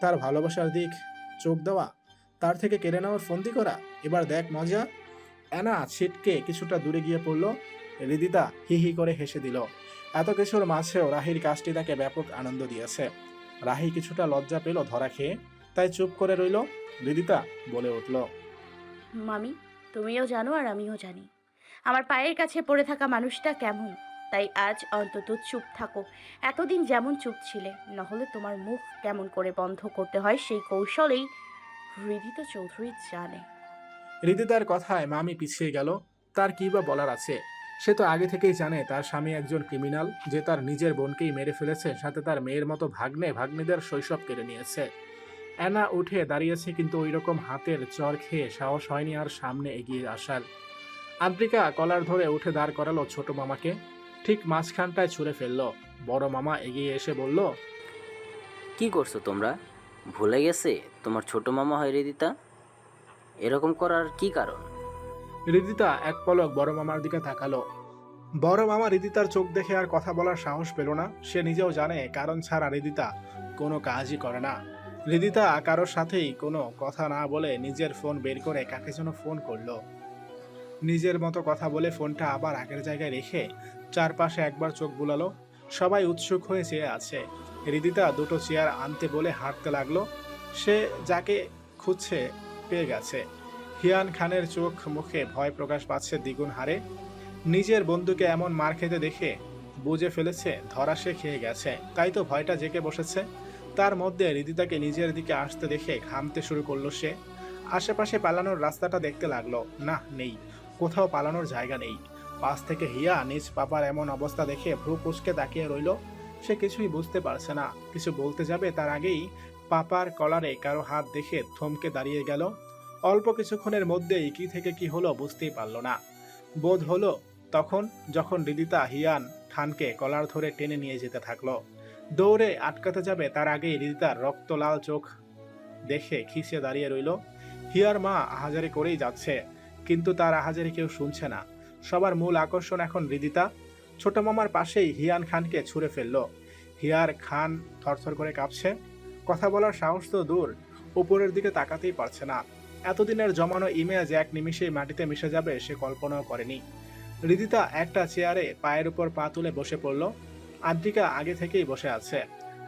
তার ভালোবাসার দিক। চোখ দেওয়া, তার থেকে কেড়ে নেওয়ার ফন্দি করা, এবার দেখ মজা। অ্যানা ছিটকে কিছুটা দূরে গিয়ে পড়ল। হৃদিতা হি হি করে হেসে দিল। এত কিছুর মাঝেও রাহির কাজটি তাকে ব্যাপক আনন্দ দিয়েছে। রাহি কিছুটা লজ্জা পেল ধরা খেয়ে, তাই চুপ করে রইল। হৃদিতা বলে উঠল, মামি, তুমিও জানো আর আমিও জানি আমার পায়ের কাছে পড়ে থাকা মানুষটা কেমন। তাই আজ অন্তত চুপ থাকো। এতদিন যেমন চুপ ছিলে, নাহলে তোমার মুখ কেমন করে বন্ধ করতে হয় সেই কৌশলেই হৃদিতা চৌধুরী জানে। হৃদিতার কথায় মামি পিছিয়ে গেল। তার কি বা বলার আছে? সে তো আগে থেকেই জানে তার স্বামী একজন ক্রিমিনাল, যে তার নিজের বোনকেই মেরে ফেলেছে, সাথে তার মেয়ের মতো ভাগ্নেদের শৈশব কেড়ে নিয়েছে। অ্যানা উঠে দাঁড়িয়েছে, কিন্তু ওই রকম হাতের চর খেয়ে সাহস হয়নি আর সামনে এগিয়ে আসার। আদ্রিকা কলার ধরে উঠে দাঁড় করালো ছোট মামাকে। ঠিক মাঝখানটায় ছুঁড়ে ফেললো। বড় মামা এগিয়ে এসে বলল, কি করছো তোমরা? ভুলে গেছে তোমার ছোট মামা হয় হৃদিতা? এরকম করার কি কারণ? হৃদিতা এক পলক বড় মামার দিকে তাকালো। বড় মামা হৃদিতার চোখ দেখে আর কথা বলার সাহস পেল না। সে নিজেও জানে কারণ ছাড়া হৃদিতা কোনো কাজই করে না। হৃদিতা কারোর সাথেই কোনো কথা না বলে নিজের ফোন বের করে কাকে যেন ফোন করলো। নিজের মতো কথা বলে ফোনটা আবার আগের জায়গায় রেখে চারপাশে একবার চোখ বুলালো। সবাই উৎসুক হয়ে চেয়ে আছে। হৃদিতা দুটো চেয়ার আনতে বলে হাঁটতে লাগলো। সে যাকে খুঁজছে পেয়ে গেছে। হিয়ান খানের চোখ মুখে ভয় প্রকাশ পাচ্ছে দ্বিগুণ হারে। নিজের বন্ধুকে এমন মার খেতে দেখে বুঝে ফেলেছে ধরা সে খেয়ে গেছে, তাই তো ভয়টা জেগে বসেছে তার মধ্যে। হৃদিতাকে নিজের দিকে আসতে দেখে ঘামতে শুরু করলো সে। আশেপাশে পালানোর রাস্তাটা দেখতে লাগলো। না, নেই, কোথাও পালানোর জায়গা নেই। পাশ থেকে হিয়া নিজ পাপার এমন অবস্থা দেখে ভ্রু কুঁচকে তাকিয়ে রইল। সে কিছুই বুঝতে পারছে না। কিছু বলতে যাবে তার আগেই পাপার কলারে কারো হাত দেখে থমকে দাঁড়িয়ে গেল। অল্প কিছুক্ষণের মধ্যেই কি থেকে কি হলো বুঝতেই পারল না। বোধ হলো তখন যখন হৃদিতা হিয়ান খানকে কলার ধরে টেনে নিয়ে যেতে থাকলো। দৌড়ে আটকাতে যাবে তার আগেই হৃদিতার রক্ত লাল চোখ দেখে খিসে দাঁড়িয়ে রইল। হিয়ার মা আহাজারি করেই যাচ্ছে, কিন্তু তার আহাজারি কেউ শুনছে না। সবার মূল আকর্ষণ এখন হৃদিতা। ছোট মামার পাশেই হিয়ান খানকে ছুঁড়ে ফেললো। হিয়ার খান থরথর করে কাঁপছে। কথা বলার সাহস তো দূর, উপরের দিকে তাকাতেই পারছে না। এতদিনের জমানো ইমেজ এক নিমিষেই মাটিতে মিশে যাবে সে কল্পনাও করেনি। হৃদিতা একটা চেয়ারে পায়ের উপর পা তুলে বসে পড়ল। আদ্রিকা আগে থেকেই বসে আছে।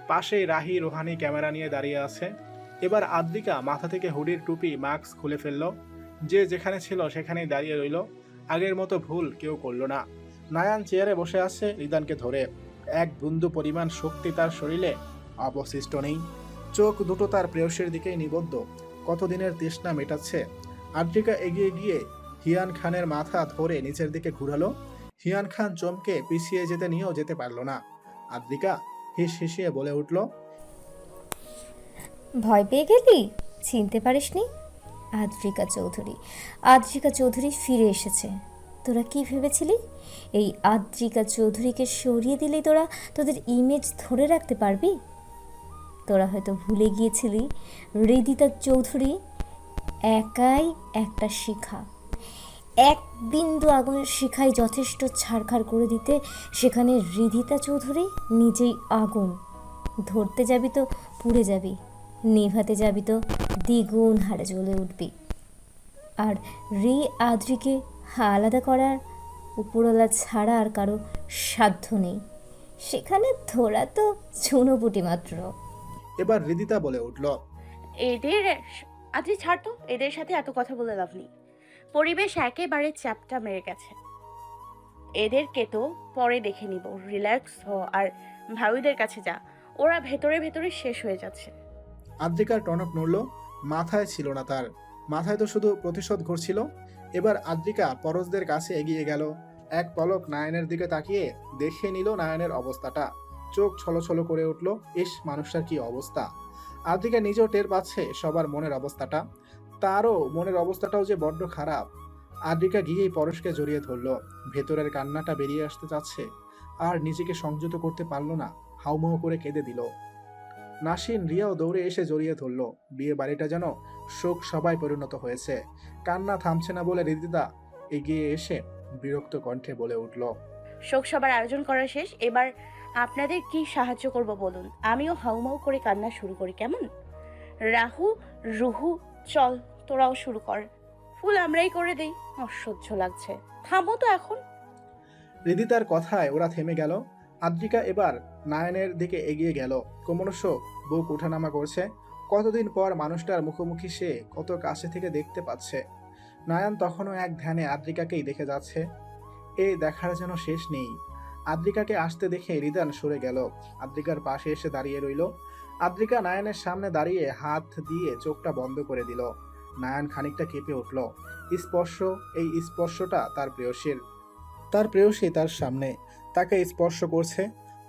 পাশেই রাহি রোহানি ক্যামেরা নিয়ে দাঁড়িয়ে আছে। এবার আদ্রিকা মাথা থেকে হুডির টুপি মাস্ক খুলে ফেলল। যে যেখানে ছিল সেখানেই দাঁড়িয়ে রইল। আগের মতো ভুল কেউ করল না। নায়ান চেয়ারে বসে আছে রিদানকে ধরে। এক বিন্দু পরিমাণ শক্তি তার শরীরে অবশিষ্ট নেই। চোখ দুটো তার প্রেয়সীর দিকেই নিবদ্ধ। কতদিনের তৃষ্ণা মেটাচ্ছে। আদ্রিকা এগিয়ে গিয়ে হিয়ান খানের মাথা ধরে নিচের দিকে ঘুরালো। হিয়ান খান চমকে পিছিয়ে যেতে নিয়েও যেতে পারল না। আদ্রিকা হিস হিসিয়ে বলে উঠল, ভয় পেয়ে গেলি? চিনতে পারিসনি? আদ্রিকা চৌধুরী। আদ্রিকা চৌধুরী ফিরে এসেছে। তোরা কি ভেবেছিলি এই আদ্রিকা চৌধুরীকে সরিয়ে দিলেই তোরা তোদের ইমেজ ধরে রাখতে পারবি? তোরা হয়তো ভুলে গিয়েছিলি হৃদিতা চৌধুরী একাই একটা শিখা। এক বিন্দু আগুনের শিখায় যথেষ্ট ছাড়খাড় করে দিতে সেখানে হৃদিতা চৌধুরী নিজেই আগুন। ধরতে যাবি তো পুড়ে যাবি, নেভাতে যাবি তো দ্বিগুণ হারে জ্বলে উঠবি। আর আদ্রিকে আলাদা করার উপরওয়ালা ছাড়া আর কারো সাধ্য নেই। সেখানে তোরা তো চুনোপুটি মাত্র। এবার হৃদিতা বলে উঠল, এদের আদ্রি ছাড় তো, এদের সাথে এত কথা বলে লাভ নেই। পরিবেশ একেবারে চ্যাপটা মেরে গেছে। এদেরকে তো পরে দেখে নিব। রিল্যাক্স হ আর ভাবিদের কাছে যা, ওরা ভেতরে ভেতরে শেষ হয়ে যাচ্ছে। আদ্রিকার টনক নড়ল। মাথায় ছিল না তার, মাথায় তো শুধু প্রতিশোধ ঘুরছিল। এবার আদ্রিকা পরশদের কাছে এগিয়ে গেল। এক পলক নায়নের দিকে তাকিয়ে দেখে নিল নায়নের অবস্থাটা। চোখ ছলছল করে উঠল। ইস, মানুষটার কি অবস্থা! আদ্রিকা নিজেও টের পাচ্ছে সবার মনের অবস্থাটা। তারও মনের অবস্থাটাও যে বড্ড খারাপ। আদ্রিকা গিয়েই পরশকে জড়িয়ে ধরল। ভেতরের কান্নাটা বেরিয়ে আসতে চাচ্ছে, আর নিজেকে সংযত করতে পারল না। হাউমাউ করে কেঁদে দিল। নাসিন, রিয়াও দৌড়ে এসে জড়িয়ে ধরল। বিয়ে বাড়িটা যেন শোক সবাই পরিণত হয়েছে। কান্না থামছে না বলে হৃদিতা এগিয়ে এসে বিরক্ত কণ্ঠে বলে উঠল, শোক সবার আয়োজন করা শেষ, এবার আপনাদের কি সাহায্য করব বলুন। আমিও হাউমাউ করে কান্না শুরু করি, কেমন? রাহু, রুহু, চল তোরাও শুরু কর। ফুল আমরাই করে দেই। অসহ্য লাগছে, থামো তো এখন। হৃদিতার কথায় ওরা থেমে গেল। আদ্রিকা এবার নায়নের দিকে এগিয়ে গেল। ক্রমশ বুক ওঠানামা করছে। কতদিন পর মানুষটার মুখোমুখি সে কত কাছে থেকে দেখতে পাচ্ছে। নায়ন তখনও এক ধ্যানে আদ্রিকাকেই দেখে যাচ্ছে। এই দেখার যেন শেষ নেই। আদ্রিকাকে আসতে দেখে রিদান সরে গেল। আদ্রিকার পাশে এসে দাঁড়িয়ে রইল। আদ্রিকা নায়নের সামনে দাঁড়িয়ে হাত দিয়ে চোখটা বন্ধ করে দিল। নায়ন খানিকটা কেঁপে উঠল। স্পর্শ, এই স্পর্শটা তার প্রেয়সীর। তার প্রেয়সী তার সামনে তাকে স্পর্শ করছে।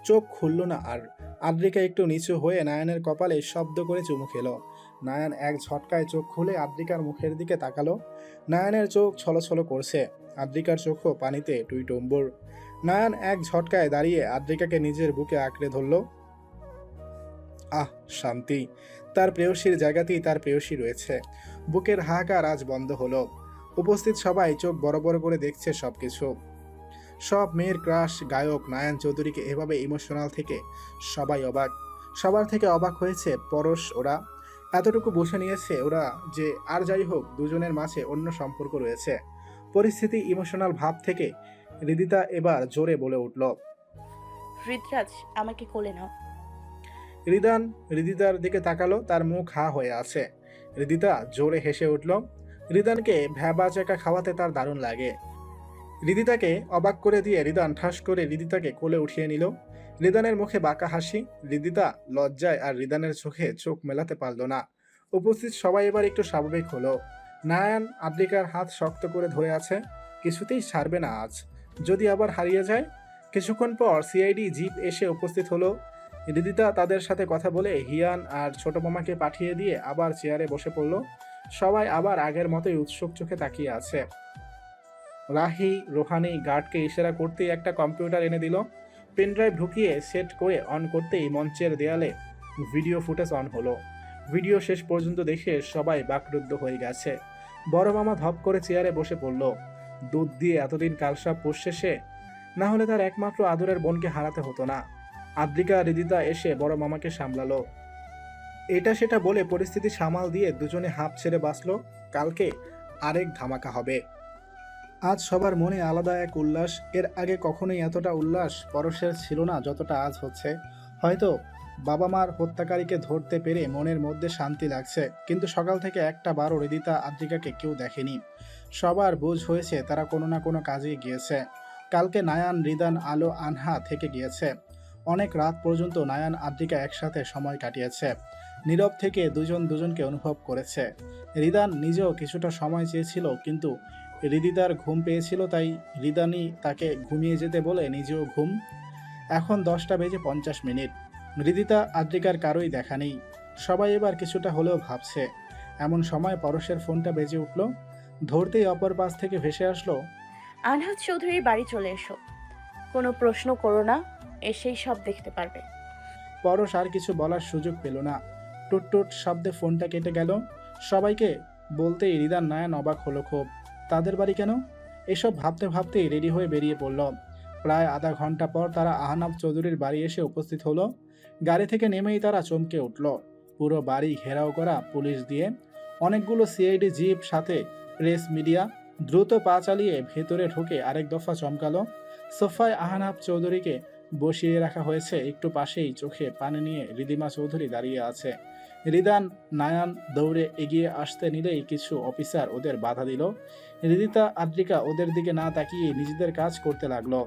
চোখ খুলল না আর। আদ্রিকা একটু নিচু হয়ে নায়নের কপালে শব্দ করে চুমু খেল। নায়ন এক ঝটকায় চোখ খুলে আদ্রিকার মুখের দিকে তাকালো। নায়নের চোখ ছলছল করছে। আদ্রিকার চোখও পানিতে টুইটুম্বুর। নায়ন এক ঝটকায় দাঁড়িয়ে আদ্রিকাকে নিজের বুকে আঁকড়ে ধরল। আহ, শান্তি! তার প্রেয়সীর জায়গাতেই তার প্রেয়সী রয়েছে। বুকের হাহাকার আজ বন্ধ হলো। উপস্থিত সবাই চোখ বড় বড় করে দেখছে সবকিছু। সব মেয়ের ক্রাশ গায়ক নায়ন চৌধুরীকে এভাবে ইমোশনাল থেকে সবাই অবাক। সবার থেকে অবাক হয়েছে পরশ। ওরা এতটুকু বুঝে নিয়েছে ওরা যে আর যাই হোক দুজনের মাঝে অন্য সম্পর্ক রয়েছে। পরিস্থিতি ইমোশনাল ভাব থেকে হৃদিতা এবার জোরে বলে উঠল, হৃদরাজ, আমাকে কোলে নাও। রিদান হৃদিতার দিকে তাকালো। তার মুখ হা হয়ে আছে। হৃদিতা জোরে হেসে উঠল। রিদানকে ভ্যাবা চাকা খাওয়াতে তার দারুণ লাগে। হৃদিতাকে অবাক করে দিয়ে রিদান ঠাস করে হৃদিতাকে কোলে উঠিয়ে নিল। রিদানের মুখে বাঁকা হাসি। হৃদিতা লজ্জায় আর রিদানের চোখে চোখ মেলাতে পারল না। উপস্থিত সবাই এবার একটু স্বাভাবিক হলো। নায়ন আদ্রিকার হাত শক্ত করে ধরে আছে। কিছুতেই ছাড়বে না আজ। যদি আবার হারিয়ে যায়। কিছুক্ষণ পর সিআইডি জিপ এসে উপস্থিত হলো। হৃদিতা তাদের সাথে কথা বলে হিয়ান আর ছোট মামাকে পাঠিয়ে দিয়ে আবার চেয়ারে বসে পড়ল। সবাই আবার আগের মতোই উৎসুক চোখে তাকিয়ে আছে। রাহি রোহানি গার্ডকে ইশারা করতেই একটা কম্পিউটার এনে দিল। পেনড্রাইভ ঢুকিয়ে সেট করে অন করতেই মঞ্চের দেয়ালে ভিডিও ফুটেজ অন হলো। ভিডিও শেষ পর্যন্ত দেখে সবাই বাকরুদ্ধ হয়ে গেছে। বড় মামা ধপ করে চেয়ারে বসে পড়ল। দুধ দিয়ে এতদিন কালসাপ পুষছে সে, না হলে তার একমাত্র আদরের বোনকে হারাতে হতো না। আদ্রিকা হৃদিতা এসে বড় মামাকে সামলালো। এটা সেটা বলে পরিস্থিতি সামাল দিয়ে দুজনে হাঁপ ছেড়ে বাঁচল। কালকে আরেক ধামাকা হবে। আজ সবার মনে আলাদা এক উল্লাস। এর আগে কখনোই এতটা উল্লাস পরশের ছিল না যতটা আজ হচ্ছে। হয়তো বাবা মার হত্যাকারীকে ধরতে পেরে মনের মধ্যে শান্তি লাগছে, কিন্তু সকাল থেকে একটা বারও হৃদিতা আদ্রিকাকে কেউ দেখেনি। সবার বুঝ হয়েছে তারা কোনো না কোনো কাজে গিয়েছে। কালকে নায়ান, রিদান, আলো, আনহা থেকে গিয়েছে। অনেক রাত পর্যন্ত নায়ান আদ্রিকা একসাথে সময় কাটিয়েছে। নীরব থেকে দুজন দুজনকে অনুভব করেছে। রিদান নিজেও কিছুটা সময় চেয়েছিল, কিন্তু হৃদিতার ঘুম পেয়েছিল, তাই রিদানই তাকে ঘুমিয়ে যেতে বলে নিজেও ঘুম। এখন 10:50 হৃদিতা আদ্রিকার কারোই দেখা নেই। সবাই এবার কিছুটা হলেও ভাবছে এমন সময় পরশের ফোনটা বেজে উঠল। ধরতেই অপর পাশ থেকে ভেসে আসলো, আনহাত চৌধুরীর বাড়ি চলে এসো। কোনো প্রশ্ন করো না, এসেই সব দেখতে পারবে। পরশ আর কিছু বলার সুযোগ পেল না। টুট টুট শব্দে ফোনটা কেটে গেল। সবাইকে বলতেই হৃদার নয়ন অবাক হলো খুব। তাদের বাড়ি কেন? এসব ভাবতে ভাবতেই রেডি হয়ে বেরিয়ে পড়ল। প্রায় আধা ঘন্টা পর তারা আহনাফ চৌধুরীর বাড়ি এসে উপস্থিত হলো। গাড়ি থেকে নেমেই তারা চমকে উঠল। পুরো বাড়ি ঘেরাও করা পুলিশ দিয়ে, অনেকগুলো সিআইডি জিপ, সাথে প্রেস মিডিয়া। দ্রুত পা চালিয়ে ভেতরে ঢুকে আরেক দফা চমকালো। সোফায় আহনাফ চৌধুরীকে বসিয়ে রাখা হয়েছে। একটু পাশেই চোখে পানি নিয়ে রিদিমা চৌধুরী দাঁড়িয়ে আছে। রিদান নায়ান দৌড়ে এগিয়ে আসতে নিলেই কিছু অফিসার ওদের বাধা দিল। রিদিতা আদ্রিকা ওদের দিকে না তাকিয়ে নিজেদের কাজ করতে লাগলো।